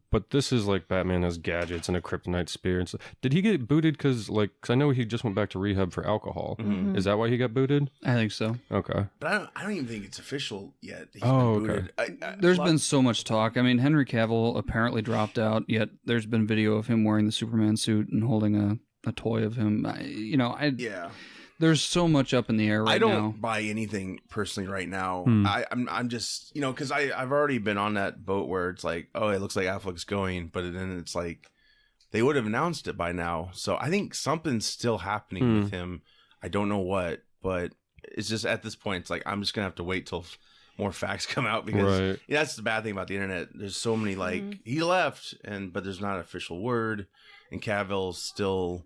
But this is like Batman has gadgets and a kryptonite spear. And did he get booted because I know he just went back to rehab for alcohol. Is that why he got booted? I think so. Okay. But I don't even think it's official yet. He's been booted. There's been so much talk. I mean, Henry Cavill apparently dropped out, yet there's been video of him wearing the Superman suit and holding a toy of him. Yeah. There's so much up in the air right now. I don't buy anything personally right now. I'm just, because I've already been on that boat where it's like, oh, it looks like Affleck's going, but then it's like they would have announced it by now. So I think something's still happening with him. I don't know what, but it's just at this point, it's like I'm just gonna have to wait till more facts come out because that's the bad thing about the internet. There's so many he left, but there's not an official word, and Cavill's still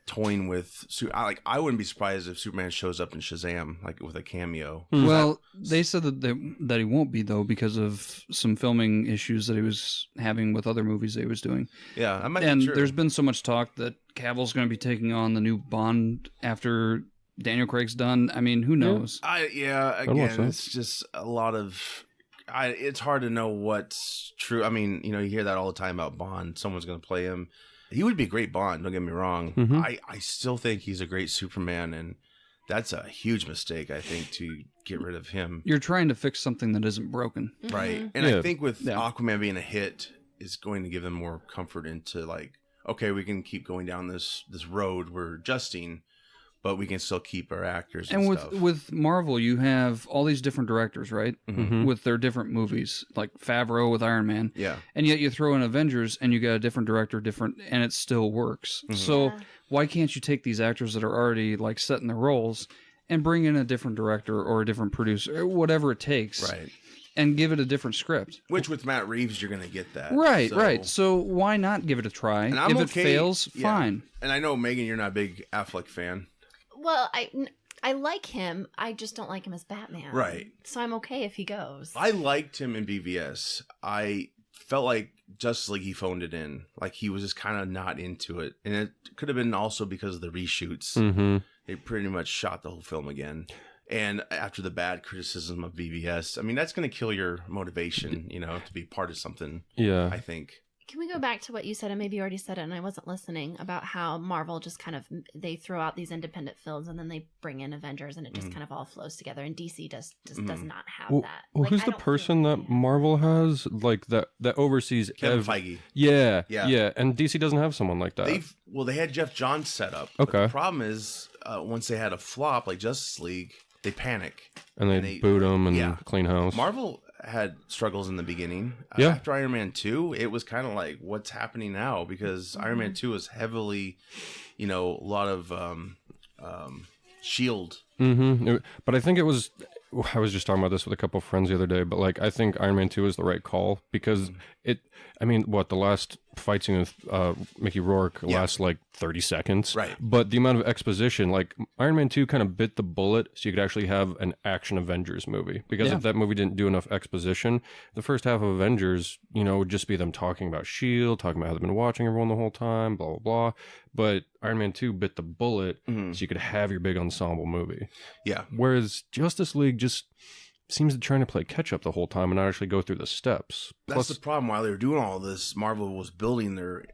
toying with. I wouldn't be surprised if Superman shows up in Shazam with a cameo. Well, they said that he won't be though because of some filming issues that he was having with other movies that he was doing. Yeah, that might be true. And there's been so much talk that Cavill's going to be taking on the new Bond after Daniel Craig's done. I mean, who knows? Again, it's just a lot of. It's hard to know what's true. I mean, you hear that all the time about Bond. Someone's going to play him. He would be a great Bond, don't get me wrong. I still think he's a great Superman, and that's a huge mistake, I think, to get rid of him. You're trying to fix something that isn't broken. Right. And I think with Aquaman being a hit, is going to give them more comfort into like, okay, we can keep going down this road we're adjusting, but we can still keep our actors and stuff. With Marvel, you have all these different directors, right? Mhm. With their different movies, like Favreau with Iron Man. Yeah. And yet you throw in Avengers and you got a different director, and it still works. So Yeah. why can't you take these actors that are already like set in their roles and bring in a different director or a different producer, or whatever it takes, Right. and give it a different script? Which with Matt Reeves, you're going to get that. Right. So why not give it a try? And I'm if it okay- fails, yeah. fine. And I know, Megan, you're not a big Affleck fan. Well, I like him. I just don't like him as Batman. Right. So I'm okay if he goes. I liked him in BVS. I felt like Justice League, he phoned it in. Like he was just kind of not into it. And it could have been also because of the reshoots. Mm-hmm. They pretty much shot the whole film again. And after the bad criticism of BVS, I mean, that's going to kill your motivation, to be part of something, Yeah. I think. Can we go back to what you said, and maybe you already said it and I wasn't listening, about how Marvel just kind of, they throw out these independent films and then they bring in Avengers and it just kind of all flows together, and DC does not have Well, that. well, Like, who's I the don't feel person like that they have Marvel has like that oversees Kevin Feige. Yeah, Yeah. yeah, and DC doesn't have someone like that. They had Jeff Johns set up. But Okay. the problem is, once they had a flop like Justice League, they panic. and they boot him and yeah. clean house. Marvel had struggles in the beginning. Yeah. After Iron Man 2, it was kind of like, what's happening now? Because Iron Man 2 was heavily, a lot of shield. Mm-hmm. But I think I was just talking about this with a couple of friends the other day, but like I think Iron Man 2 is the right call because the last fight scene with Mickey Rourke lasts like 30 seconds. Right. But the amount of exposition, like Iron Man 2 kind of bit the bullet so you could actually have an action Avengers movie. Because if that movie didn't do enough exposition, the first half of Avengers, would just be them talking about S.H.I.E.L.D., talking about how they've been watching everyone the whole time, blah, blah, blah. But Iron Man 2 bit the bullet so you could have your big ensemble movie. Yeah. Whereas Justice League just seems to be trying to play catch up the whole time and not actually go through the steps. That's the problem. While they were doing all this, Marvel was building their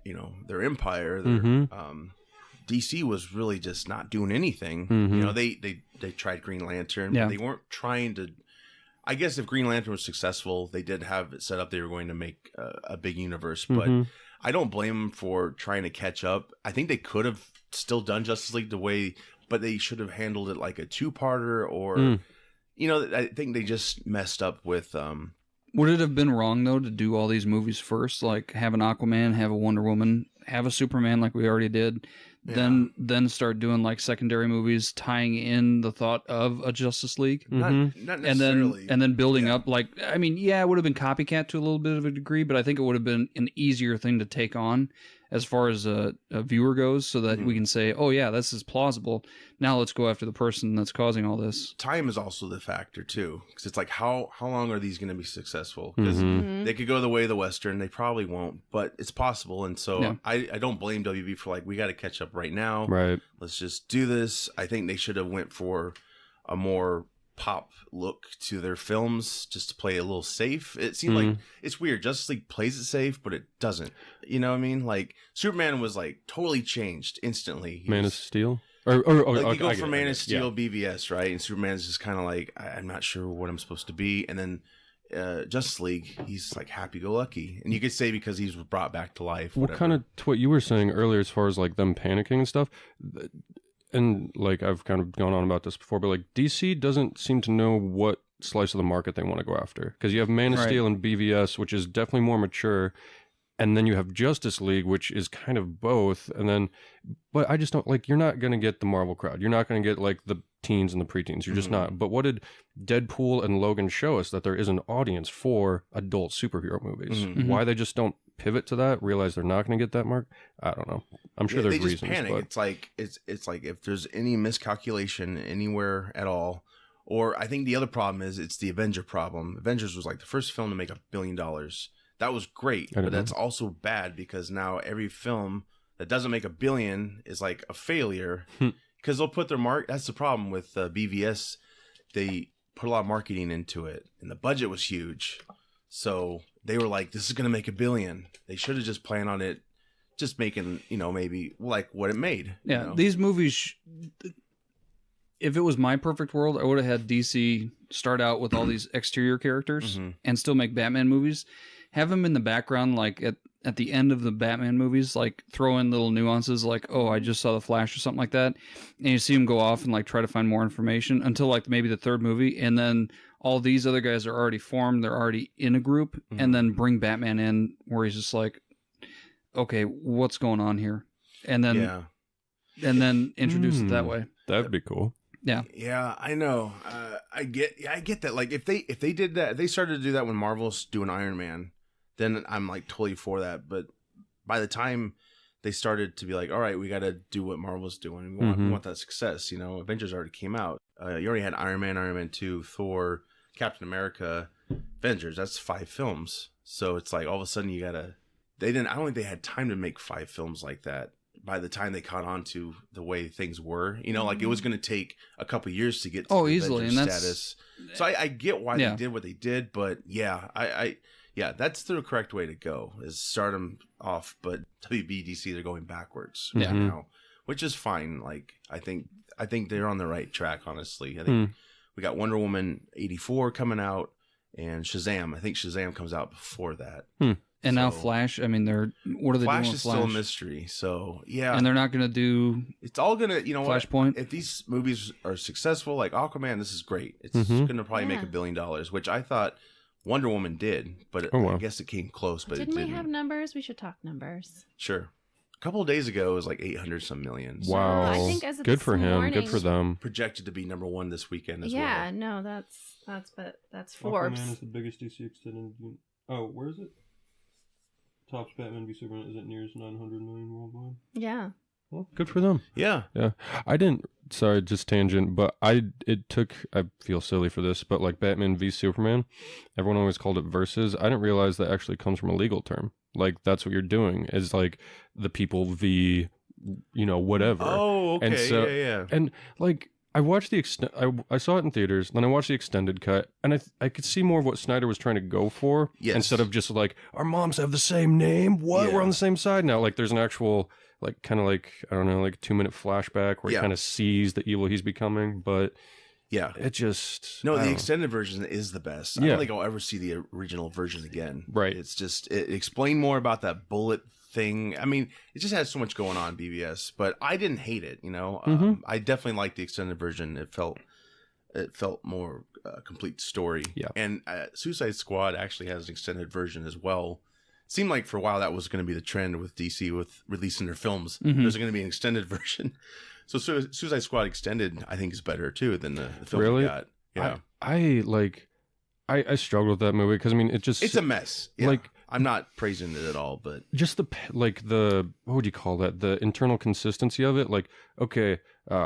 empire. DC was really just not doing anything. They tried Green Lantern, but they weren't trying to. I guess if Green Lantern was successful, they did have it set up. They were going to make a big universe, but I don't blame them for trying to catch up. I think they could have still done Justice League but they should have handled it like a two-parter or. I think they just messed up with. Would it have been wrong though to do all these movies first, like have an Aquaman, have a Wonder Woman, have a Superman, like we already did, then start doing like secondary movies tying in the thought of a Justice League, Not necessarily, and then building up like it would have been copycat to a little bit of a degree, but I think it would have been an easier thing to take on as far as a viewer goes, so that we can say, oh yeah, this is plausible. Now let's go after the person that's causing all this. Time is also the factor too, because it's like how long are these going to be successful? Because they could go the way of the Western, they probably won't, but it's possible. And so I don't blame WB for like, we got to catch up right now. Right. Let's just do this. I think they should have went for a more pop look to their films just to play a little safe. It seemed like it's weird. Justice League plays it safe, but it doesn't. You know what I mean? Like Superman was like totally changed instantly. Man of Steel? You go from Man of Steel, BVS, right? And Superman's just kind of like, I'm not sure what I'm supposed to be. And then Justice League, he's like happy-go-lucky. And you could say because he's brought back to life. Well, kind of to what you were saying earlier as far as like them panicking and stuff. And like I've kind of gone on about this before, but like DC doesn't seem to know what slice of the market they want to go after. Because you have Man of Steel and BVS, which is definitely more mature. And then you have Justice League, which is kind of both. And then, but I just don't like, you're not going to get the Marvel crowd. You're not going to get like the teens and the preteens. You're just not. But what did Deadpool and Logan show us? That there is an audience for adult superhero movies. Why they just don't pivot to that, realize they're not going to get that mark? I don't know. I'm sure there's reasons. Panic. But... It's like if there's any miscalculation anywhere at all, or I think the other problem is it's the Avenger problem. Avengers was like the first film to make $1 billion. That was great, but that's also bad because now every film that doesn't make $1 billion is like a failure because they'll put their mark. That's the problem with BVS. They put a lot of marketing into it, and the budget was huge, so they were like, "This is going to make $1 billion." They should have just planned on it, just making maybe like what it made. Yeah, these movies. If it was my perfect world, I would have had DC start out with all these exterior characters and still make Batman movies. have him in the background, like at the end of the Batman movies, like throw in little nuances like, oh, I just saw the Flash or something like that. And you see him go off and like try to find more information until like maybe the third movie. And then all these other guys are already formed. They're already in a group, and then bring Batman in where he's just like, okay, what's going on here? And then introduce it that way. That'd be cool. Yeah. Yeah, I know. I get that. Like if they did that, if they started to do that when Marvel's doing Iron Man, then I'm like totally for that. But by the time they started to be like, all right, we got to do what Marvel's doing. We want that success. You know, Avengers already came out. You already had Iron Man 2, Thor, Captain America, Avengers. That's 5 films. So it's like all of a sudden you gotta. I don't think they had time to make 5 films like that. By the time they caught on to the way things were, you know, like it was going to take a couple years to get to the easily, Avengers and that's status. So I get why they did what they did, but yeah, yeah, that's the correct way to go is start them off. But WBDC, they're going backwards now, which is fine. Like I think they're on the right track. Honestly, I think we got Wonder Woman 84 coming out, and Shazam. I think Shazam comes out before that. And now Flash, I mean, what are they doing with Flash? Flash is still a mystery, so yeah. And they're not going to do... It's all going to, you know Flashpoint? If these movies are successful, like Aquaman, this is great. It's going to probably make $1 billion, which I thought Wonder Woman did, but I guess it came close, but didn't it didn't. we have numbers? We should talk numbers. Sure. A couple of days ago, it was like 800-some million. So Wow. I think as of good this for him. morning- Good for them. projected to be #1 this weekend as Yeah, well. no, that's Forbes. Aquaman is the biggest DC extended... Oh, where is it? Tops Batman v Superman is at near 900 million worldwide. Yeah. Well, good for them. Yeah. Yeah. I didn't, sorry, just tangent, but I feel silly for this, but like Batman v Superman, everyone always called it versus. I didn't realize that actually comes from a legal term. Like that's what you're doing is like the people v, you know, whatever. Oh, okay. And so, yeah. And like, I watched I saw it in theaters, then I watched the extended cut, and I could see more of what Snyder was trying to go for, instead of just like, our moms have the same name, what? Yeah. We're on the same side now. Like, there's an actual, like, kind of like, I don't know, like a 2-minute flashback where he kind of sees the evil he's becoming, but yeah, it just... No, the extended version is the best. I don't think I'll ever see the original version again. Right. It's just, it explained more about that bullet thing. I mean, it just has so much going on, BVS, but I didn't hate it, you know. I definitely liked the extended version. It felt more complete story. Yeah. And Suicide Squad actually has an extended version as well. It seemed like for a while that was going to be the trend with DC with releasing their films. There's going to be an extended version. So Suicide Squad Extended, I think, is better too than the film we got. Yeah. I struggled with that movie because I mean it's a mess. Yeah. Like, I'm not praising it at all, but just the what would you call that? The internal consistency of it. Like, okay,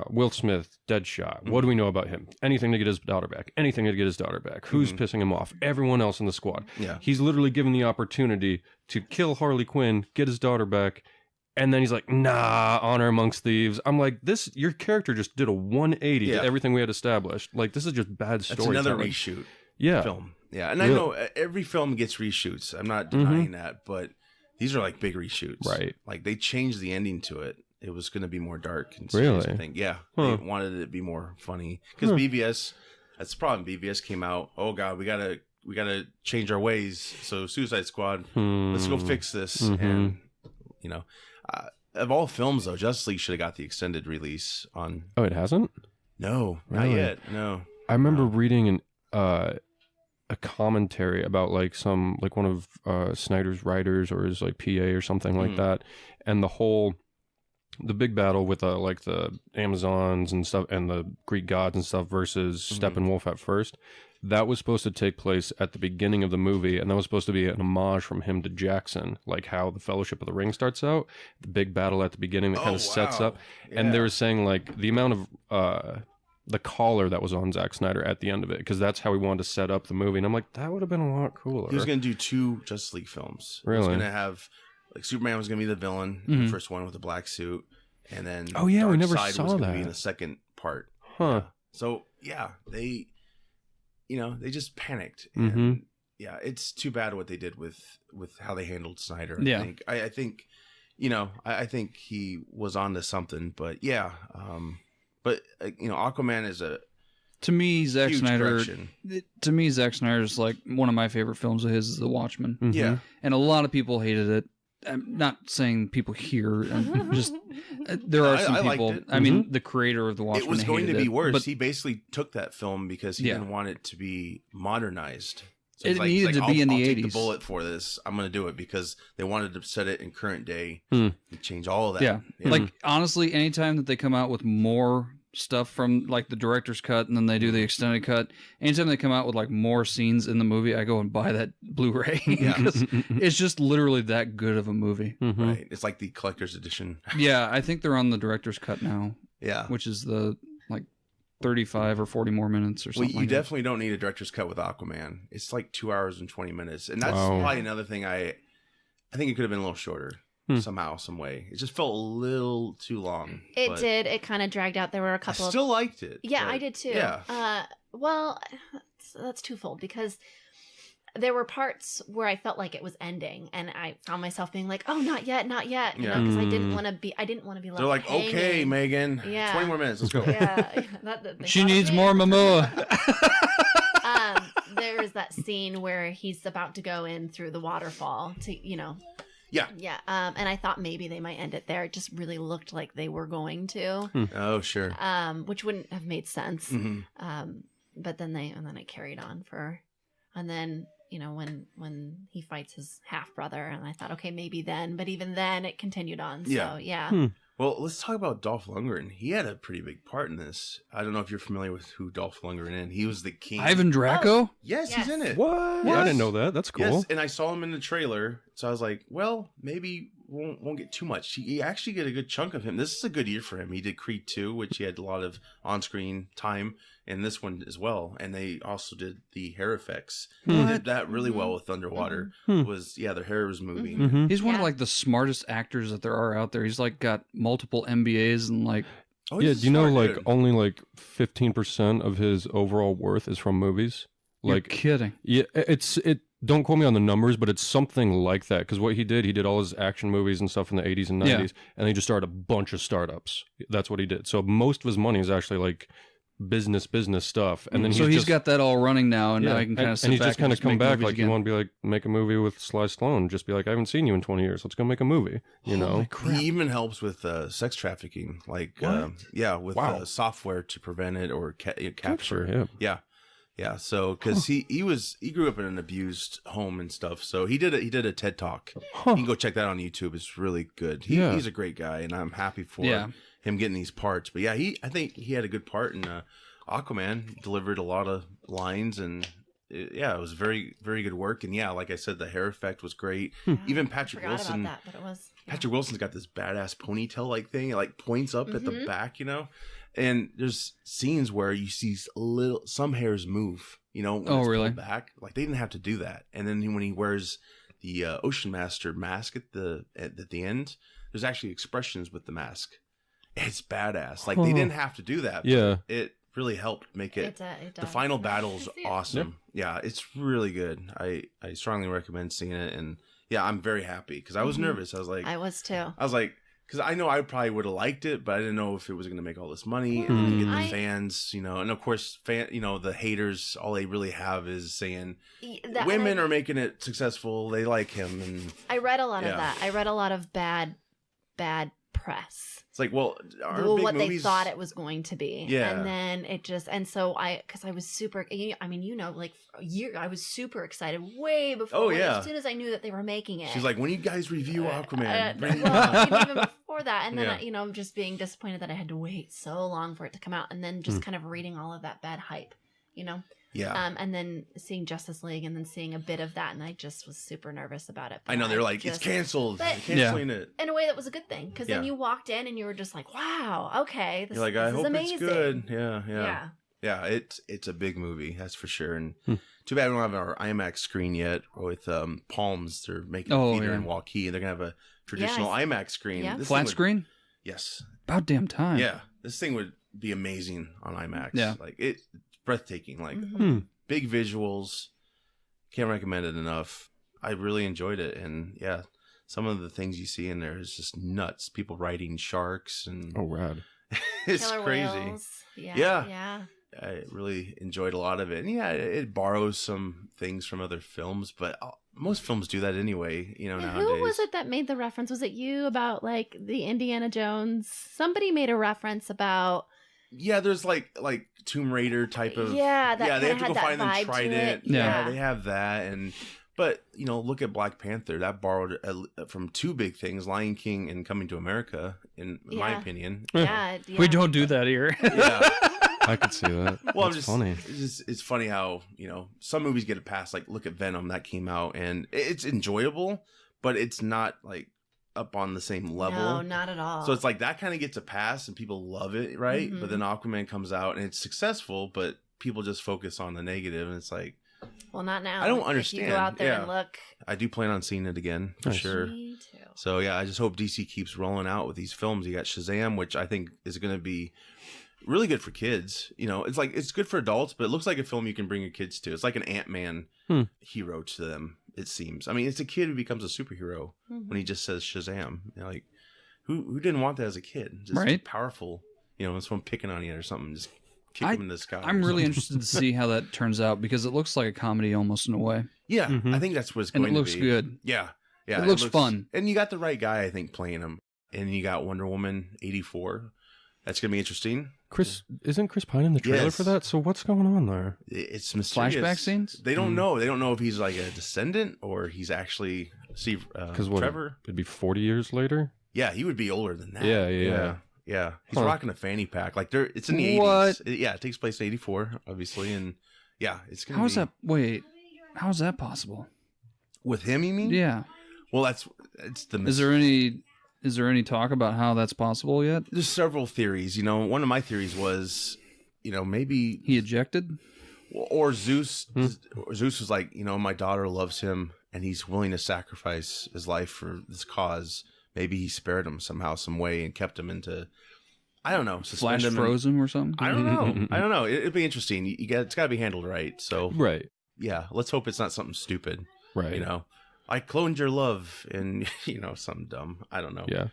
Will Smith, Deadshot. What do we know about him? Anything to get his daughter back. Anything to get his daughter back. Who's pissing him off? Everyone else in the squad. Yeah. He's literally given the opportunity to kill Harley Quinn, get his daughter back, and then he's like, nah, honor amongst thieves. I'm like, your character just did a 180 to everything we had established. Like, this is just bad storytelling. It's another reshoot. Film. Yeah, and I know every film gets reshoots. I'm not denying that, but these are like big reshoots. Right. Like they changed the ending to it. It was going to be more dark and serious, I think. Yeah. They wanted it to be more funny because BVS, that's the problem. BVS came out, oh God, we gotta change our ways. So Suicide Squad, let's go fix this. And you know, of all films though, Justice League should have got the extended release on. Oh, it hasn't? No, not yet. No. I remember reading a commentary about like one of Snyder's writers or his like PA or something like that, and the big battle with like the Amazons and stuff and the Greek gods and stuff versus Steppenwolf at first. That was supposed to take place at the beginning of the movie, and that was supposed to be an homage from him to Jackson, like how the Fellowship of the Ring starts out, the big battle at the beginning that kind of sets up. Yeah. And they were saying like the amount of the collar that was on Zack Snyder at the end of it, because that's how he wanted to set up the movie. And I'm like, that would have been a lot cooler. He was going to do 2 Justice League films. Really? He was going to have, like, Superman was going to be the villain, the first one with the black suit, and then we never Darkseid saw was going that. to be in the second part. Huh. Yeah. So, yeah, they just panicked. And, yeah, it's too bad what they did with how they handled Snyder. I think, I think he was onto something, but yeah. But Aquaman is To me, Zack Huge Snyder. correction. To me, Zack Snyder's like one of my favorite films of his is The Watchmen. Mhm. Yeah. And a lot of people hated it. I'm not saying people here. I'm just there are some I liked people. it. I mean, the creator of The Watchmen. It was going to hated be it, worse. but He basically took that film because he didn't want it to be modernized. So It needed to be in the I'll 80s. take the bullet for this. I'm going to do it because they wanted to set it in current day Hmm. and change all of that. yeah, like honestly, anytime that they come out with more stuff from like the director's cut and then they do the extended cut, anytime they come out with like more scenes in the movie, I go and buy that Blu-ray because it's just literally that good of a movie. Mhm. Right. It's like the collector's edition. Yeah, I think they're on the director's cut now, Yeah. which is the like 35 or 40 more minutes or Well, something. you like that. definitely don't need a director's cut with Aquaman. It's like 2 hours and 20 minutes. And that's Wow. probably another thing I think it could have been a little shorter somehow, some way. It just felt a little too long. It but did. It kind of dragged out. There were a I couple of still liked it. Yeah, but I did too. Yeah. Well, that's twofold because there were parts where I felt like it was ending, and I found myself being like, "Oh, not yet, not yet," you know, because I didn't want to be. I didn't want to be left. They're like, hanging. okay, Megan, Yeah. 20 more minutes. Let's go. Yeah, they She thought of needs me. more Momoa. There is that scene where he's about to go in through the waterfall to, Yeah. Yeah. And I thought maybe they might end it there. It just really looked like they were going to, Oh, sure. which wouldn't have made sense. hmm But then it carried on and then, when he fights his half brother, and I thought, okay, maybe then, but even then it continued on. So Yeah. yeah. Well, let's talk about Dolph Lundgren. He had a pretty big part in this. I don't know if you're familiar with who Dolph Lundgren is. He was the king. Ivan Draco? Yes, he's in it. What? I Yes. didn't know that. That's cool. Yes, and I saw him in the trailer, so I was like, well, maybe won't get too much. He actually get a good chunk of him. This is a good year for him. He did Creed 2, which he had a lot of on-screen time, and this one as well. And they also did the hair effects. They did that really well with Underwater. Their hair was moving. Mhm. He's one of Yeah. like the smartest actors that there are out there. He's like got multiple MBAs and like Oh, Yeah, he's a do you know smart like dude. only like 15% of his overall worth is from movies? you're Like kidding. yeah, it don't quote me on the numbers, but it's something like that cuz what he did all his action movies and stuff in the 80s and 90s and he just started a bunch of startups. That's what he did. So most of his money is actually like business stuff and then So he's got that all running now, and now he can kind of sit and he's back just kind of just come make back movies like again. you want to be like make a movie with Sly Stallone, just be like I haven't seen you in 20 years, let's go make a movie, you know. Holy crap. He even helps with sex trafficking, like with Wow. software to prevent it or capture. him. Yeah. So because he grew up in an abused home and stuff, so he did a TED talk. You can go check that on YouTube. It's really good. He's a great guy, and I'm happy for him getting these parts. But yeah, I think he had a good part in Aquaman. Delivered a lot of lines, and it was very, very good work. And yeah, like I said, the hair effect was great. Even Patrick Forgot Wilson. about that, but it was. Yeah. Patrick Wilson's got this badass ponytail like thing. It like points up at the back, And there's scenes where you see some hairs move, when it's really? pulled back. Like they didn't have to do that. And then when he wears the Ocean Master mask at the end, there's actually expressions with the mask. It's badass. Like they didn't have to do that. But Yeah. it really helped make it. It The does. final battle's See it. awesome. Yeah, it's really good. I strongly recommend seeing it. And yeah, I'm very happy because I was nervous. I was like, because I know I probably would have liked it, but I didn't know if it was going to make all this money and then get the fans, and of course, the haters, all they really have is saying women are making it successful. They like him, and I read a lot of Yeah. that. I read a lot of bad press. it's like, well, are big What they movies... thought it was going to be. Yeah. And then it just, and so because I was super, like a year, I was super excited way before. Oh, yeah. As soon as I knew that they were making it. She's like, when you guys review Aquaman, bring it well, on. even before that. And then, Yeah. just being disappointed that I had to wait so long for it to come out. And then just kind of reading all of that bad hype, Yeah. and then seeing Justice League and then seeing a bit of that. And I just was super nervous about it. I know, they're like, it's canceled. But- They're canceling it. In a way that was a good thing. Because then Yeah. you walked in and you were just like, wow, okay. This, You're like, this I is hope amazing. it's good. Yeah. Yeah. It's a big movie, that's for sure. And too bad we don't have our IMAX screen yet with Palms. They're making a theater in Waukee. They're gonna have a traditional IMAX screen. Yeah. This Flat thing would- screen? Yes. About damn time. Yeah. This thing would be amazing on IMAX. Yeah. Like it's breathtaking. Like Mhm. big visuals. Can't recommend it enough. I really enjoyed it, and yeah, some of the things you see in there is just nuts. People riding sharks and Oh, rad. it's Killer crazy. whales. Yeah. Yeah. Yeah. I really enjoyed a lot of it. And yeah, it borrows some things from other films, but most films do that anyway, nowadays. Who was it that made the reference? Was it you about like the Indiana Jones? Somebody made a reference about... Yeah, there's like Tomb Raider type of... Yeah, that they have to go had find that them vibe to Trident. it. Yeah, they have that. But, look at Black Panther. That borrowed from two big things, Lion King and Coming to America, in my opinion. Yeah. We don't do that here. Yeah. I could see that. Well, That's funny. It's funny how, some movies get a pass. Like, look at Venom, that came out, and it's enjoyable, but it's not, like, up on the same level. No, not at all. So it's like that kind of gets a pass, and people love it, right? Mm-hmm. But then Aquaman comes out, and it's successful, but people just focus on the negative, and it's like... Well, not now. I don't understand. If you go out there and look. I do plan on seeing it again, for sure. Me too. So, yeah, I just hope DC keeps rolling out with these films. You got Shazam, which I think is going to be really good for kids. It's good for adults, but it looks like a film you can bring your kids to. It's like an Ant-Man hero to them, it seems. I mean, it's a kid who becomes a superhero when he just says Shazam. Who didn't want that as a kid? Just right? Powerful. Someone picking on you or something, just kick him in the sky. I'm really interested to see how that turns out, because it looks like a comedy almost in a way. Yeah, I think that's what it's going to be. And it looks good. Yeah. It looks fun. And you got the right guy, I think, playing him. And you got Wonder Woman 84. That's going to be interesting. Isn't Chris Pine in the trailer for that? So what's going on there? It's mysterious. Flashback scenes? They don't know. They don't know if he's like a descendant or he's actually Trevor. It'd be 40 years later? Yeah, he would be older than that. Yeah. He's rocking a fanny pack. Like it's in the 80s. It takes place in 84, obviously, and yeah, it's gonna How is that possible? With him, you mean? Yeah. Well, it's the Is there any talk about how that's possible yet? There's several theories. One of my theories was, maybe he ejected, or Zeus. Zeus was like, my daughter loves him, and he's willing to sacrifice his life for this cause. Maybe he spared him somehow, some way, and kept him into, I don't know, flash froze him or something. I don't know. It'd be interesting. It's got to be handled right. So right. Yeah, let's hope it's not something stupid. Right. I cloned your love, and something dumb. I don't know. Yeah.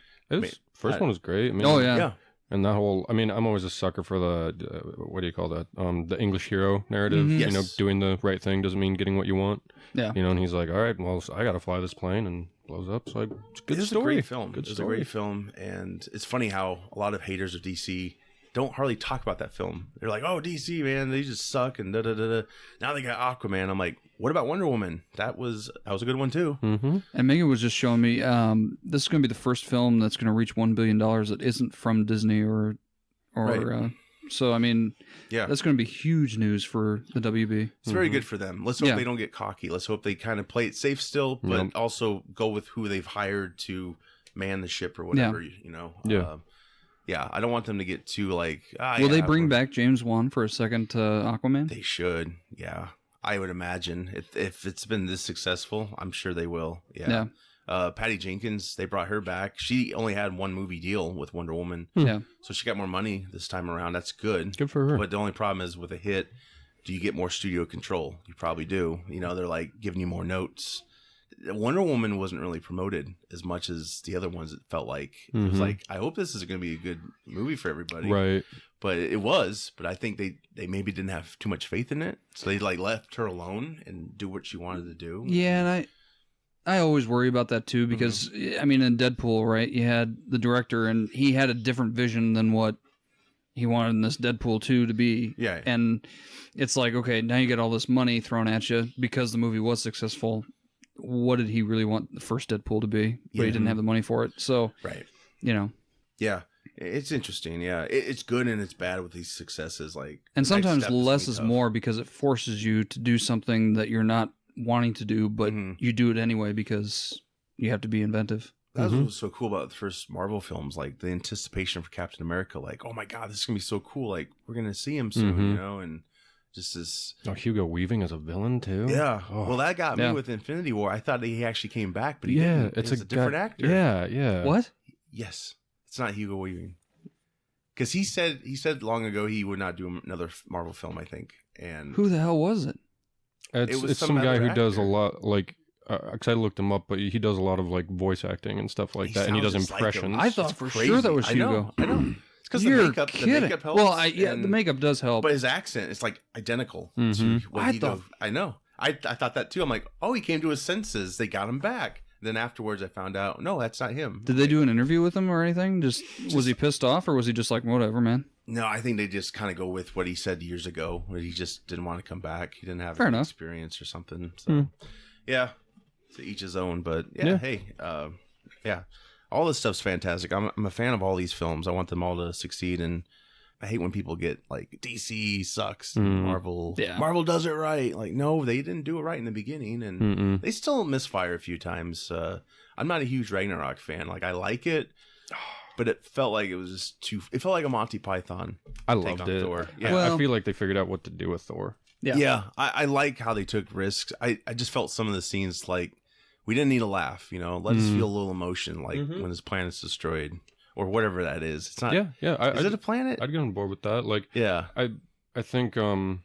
First one was great. Yeah. And that whole, I'm always a sucker for the, what do you call that? The English hero narrative. Mm-hmm. Yes. Doing the right thing doesn't mean getting what you want. Yeah. And he's like, all right, well, I got to fly this plane, and blows up. So it's a good story. A great film. Good it's story. a great film. And it's funny how a lot of haters of DC don't hardly talk about that film. They're like, oh, DC, man, they just suck, and da-da-da-da. Now they got Aquaman. I'm like, what about Wonder Woman? That was a good one, too. Mm-hmm. And Megan was just showing me, this is going to be the first film that's going to reach $1 billion that isn't from Disney or right. So, that's going to be huge news for the WB. It's very good for them. Let's hope they don't get cocky. Let's hope they kind of play it safe still, but also go with who they've hired to man the ship or whatever, Yeah, I don't want them to get too like... Will they bring back James Wan for a second Aquaman? They should, yeah. I would imagine. If it's been this successful, I'm sure they will. Yeah. Patty Jenkins, they brought her back. She only had one movie deal with Wonder Woman. Yeah. So she got more money this time around. That's good. Good for her. But the only problem is with a hit, do you get more studio control? You probably do. They're like giving you more notes. Wonder Woman wasn't really promoted as much as the other ones. It felt like it was like, I hope this is going to be a good movie for everybody. Right. But it was. But I think they maybe didn't have too much faith in it, so they like left her alone and do what she wanted to do. Yeah, and I always worry about that too, because in Deadpool, right? You had the director, and he had a different vision than what he wanted in this Deadpool 2 to be. Yeah. And it's like, okay, now you get all this money thrown at you because the movie was successful. What did he really want the first Deadpool to be? But he didn't have the money for it. So, right. Yeah. It's interesting. Yeah. It's good and it's bad with these successes. And sometimes less is more, because it forces you to do something that you're not wanting to do, but you do it anyway because you have to be inventive. That's what was so cool about the first Marvel films, like the anticipation for Captain America, like, oh my God, this is going to be so cool. Like, we're going to see him soon, and just this. Oh, Hugo Weaving as a villain too? Yeah. Oh. Well, that got me with Infinity War. I thought he actually came back, but he didn't. It's a different actor. Yeah. What? Yes. It's not Hugo Weaving. Because he said long ago he would not do another Marvel film, I think. And who the hell was it? It's some guy who does a lot, like, because I looked him up, but he does a lot of like voice acting and stuff like that, and he does impressions. I thought for sure that was Hugo. I know. because the makeup helps. Well, the makeup does help. But his accent is like identical to what I know. I thought that too. I'm like, oh, he came to his senses. They got him back. Then afterwards, I found out, no, that's not him. Did they do an interview with him or anything? Just was he pissed off, or was he just like, whatever, man? No, I think they just kind of go with what he said years ago, where he just didn't want to come back. He didn't have experience or something. So, yeah, to each his own. But hey, all this stuff's fantastic. I'm a fan of all these films. I want them all to succeed, and I hate when people get like DC sucks, and Marvel does it right. Like, no, they didn't do it right in the beginning, and they still misfire a few times. I'm not a huge Ragnarok fan. Like, I like it, but it felt like it was just too. It felt like a Monty Python. I loved it. Thor. Yeah, well, I feel like they figured out what to do with Thor. Yeah. I like how they took risks. I just felt some of the scenes like we didn't need a laugh. You know, let us feel a little emotion, like when his planet's destroyed. Or whatever that is. It's not. Yeah. Is it a planet? I'd get on board with that. Like, yeah. I think, the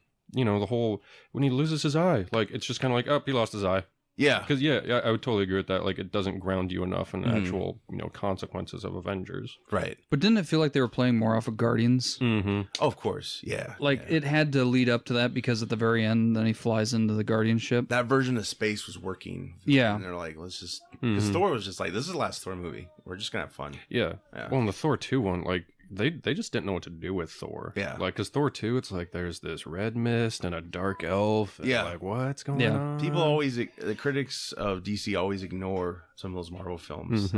whole when he loses his eye, like it's just kind of like, oh, he lost his eye. Yeah. Because I would totally agree with that. Like, it doesn't ground you enough in actual, consequences of Avengers. Right. But didn't it feel like they were playing more off of Guardians? Mm-hmm. Oh, of course. Yeah. Like it had to lead up to that because at the very end, then he flies into the Guardian ship. That version of space was working. Yeah. And they're like, let's just. Because Thor was just like, this is the last Thor movie. We're just going to have fun. Yeah. Well, in the Thor 2 one, like, they just didn't know what to do with Thor. Yeah. Like, because Thor 2, it's like there's this red mist and a dark elf. And like, what's going on? People always, the critics of DC always ignore some of those Marvel films.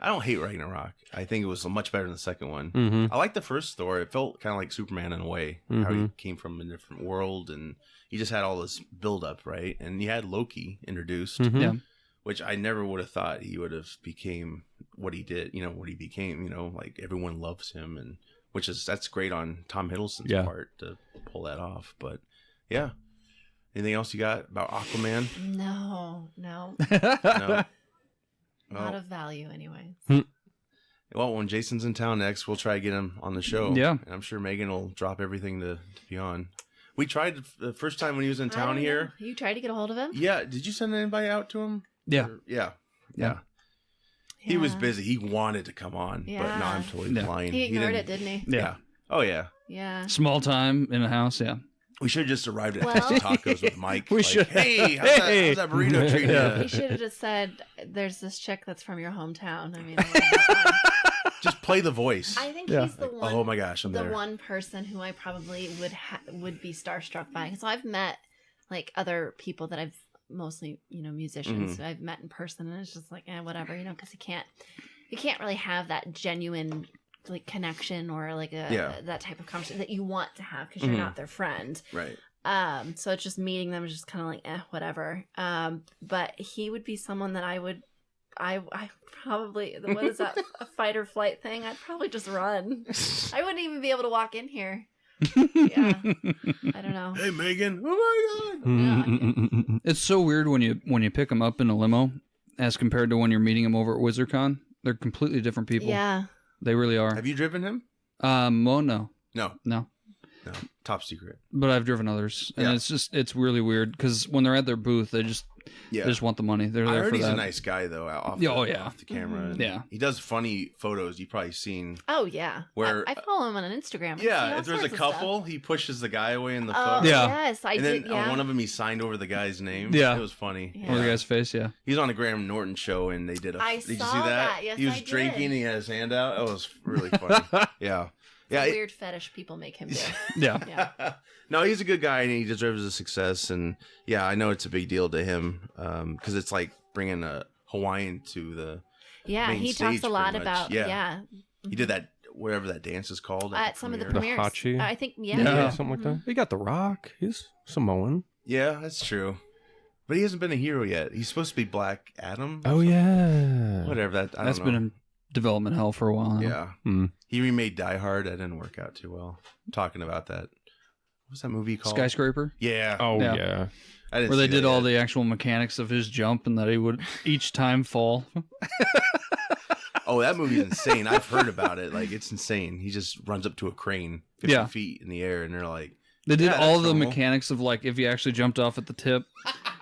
I don't hate Ragnarok. I think it was much better than the second one. I like the first Thor. It felt kind of like Superman in a way, how he came from a different world and he just had all this buildup, right? And he had Loki introduced. Which I never would have thought he would have became what he did, what he became, like everyone loves him, and that's great on Tom Hiddleston's part to pull that off. But yeah. Anything else you got about Aquaman? No. No. Not of value anyway. Well, when Jason's in town next, we'll try to get him on the show. Yeah. And I'm sure Megan will drop everything to be on. We tried the first time when he was in town here. You tried to get a hold of him? Yeah. Did you send anybody out to him? Yeah. Yeah. He was busy. He wanted to come on, but no, I'm totally blind. He ignored it, didn't he? Yeah. Oh, yeah. Yeah. Small time in a house, yeah. We should have just arrived at Tasty Tacos with Mike. We should. Hey, how's that burrito treating you? He should have just said, there's this chick that's from your hometown. I mean, just play the voice. I think he's the one. Oh my gosh, I'm the there. one person who I probably would be starstruck by. So I've met like other people that I've mostly musicians I've met in person, and it's just like whatever, because you can't really have that genuine like connection or like that type of conversation that you want to have because you're not their friend, right? So it's just meeting them is just kind of like whatever. But he would be someone that I probably, what is that, a fight or flight thing? I'd probably just run. I wouldn't even be able to walk in here. Yeah, I don't know. Hey Megan, oh my god! It's so weird when you pick them up in a limo as compared to when you're meeting them over at WizardCon. They're completely different people. Yeah, they really are. Have you driven him? Well, no. No, top secret. But I've driven others, and it's really weird because when they're at their booth, they just want the money. They're there for that. He's a nice guy though. Off the camera. Yeah, he does funny photos. You've probably seen. Oh yeah, where I follow him on Instagram. Yeah, if there's a couple, he pushes the guy away in the photo. Yes, I did. And then on one of them, he signed over the guy's name. Yeah, it was funny. Yeah. Over the guy's face. Yeah, he's on the Graham Norton show, and they did a. Did you see that? Yes, he was drinking. He had his hand out. It was really funny. Yeah. It's a weird fetish people make him do. Yeah. No, he's a good guy and he deserves his success. And yeah, I know it's a big deal to him because it's like bringing a Hawaiian to the main he stage talks a lot pretty about much. He did that wherever that dance is called at some of the premieres. The Hachi? I think something like that. He got The Rock. He's Samoan. Yeah, that's true. But he hasn't been a hero yet. He's supposed to be Black Adam. Oh yeah. Whatever that's been in development hell for a while now. Yeah. He remade Die Hard. That didn't work out too well. I'm talking about that. What's that movie called? Skyscraper? Yeah. Oh yeah. Where they did all the actual mechanics of his jump and that he would each time fall. Oh, that movie's insane. I've heard about it. Like, it's insane. He just runs up to a crane 50 feet in the air, and they're like... They did all the mechanics of, like, if he actually jumped off at the tip,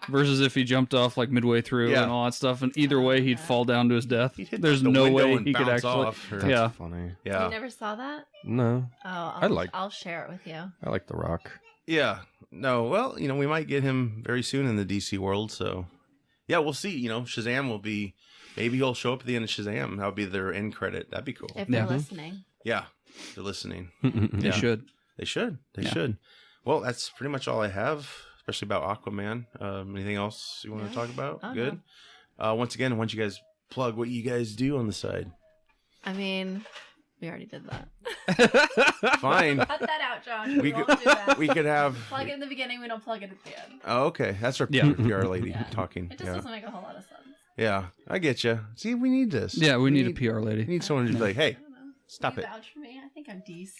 versus if he jumped off like midway through Yeah. and all that stuff. And either way, he'd fall down to his death. He'd hit There's the no window way and he could bounce actually. off, or- That's Yeah. funny. Yeah. You never saw that? No, Oh, I'll share it with you. I like The Rock. Yeah. No, well, we might get him very soon in the DC world, so yeah, we'll see. Shazam will be, maybe he'll show up at the end of Shazam. That'll be their end credit. That'd be cool. If they're Yeah. listening. Yeah, they're listening. They Yeah. should. They should. They Yeah. should. Well, that's pretty much all I have, especially about Aquaman. Anything else you want to talk about? Oh, Good. Once again, why don't you guys plug what you guys do on the side? I mean, we already did that. Fine. Cut that out, John. We We won't do that. We could have. Plug it in the beginning, we don't plug it at the end. Oh, okay. That's our Yeah. PR lady Yeah. talking. It just Yeah. doesn't make a whole lot of sense. Yeah, I get you. See, we need this. Yeah, we need a PR We lady. need someone to be like, hey, I don't know. stop You it. vouch for me? I think I'm decent.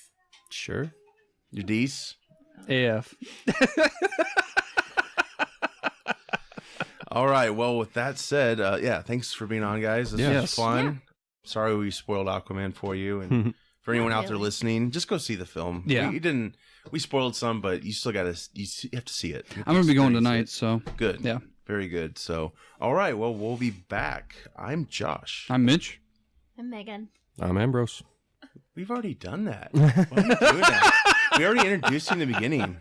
Sure. You're Dees. AF. All right. Well, with that said, yeah, thanks for being on, guys. This Yes. was fun. Sorry we spoiled Aquaman for you. And for anyone Not out there really. listening, just go see the film. Yeah. We spoiled some, but you still got to, you have to see it. You have I'm gonna be going experience tonight, so it. Good. yeah. Very good. So, all right. Well, we'll be back. I'm Josh. I'm Mitch. I'm Megan. I'm Ambrose. We've already done that. Why are we doing that? We already introduced you in the beginning.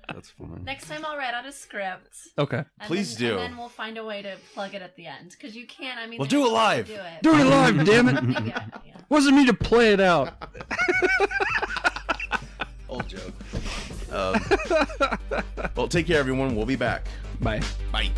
That's fine. Next time I'll write out a script. Okay. And Please then, do. And then we'll find a way to plug it at the end. Because you can't, I mean... We'll there's do it no way to live. Do it. Do it live, damn it! Maybe yeah. Wasn't me to play it out. Old joke. Well, take care, everyone. We'll be back. Bye. Bye.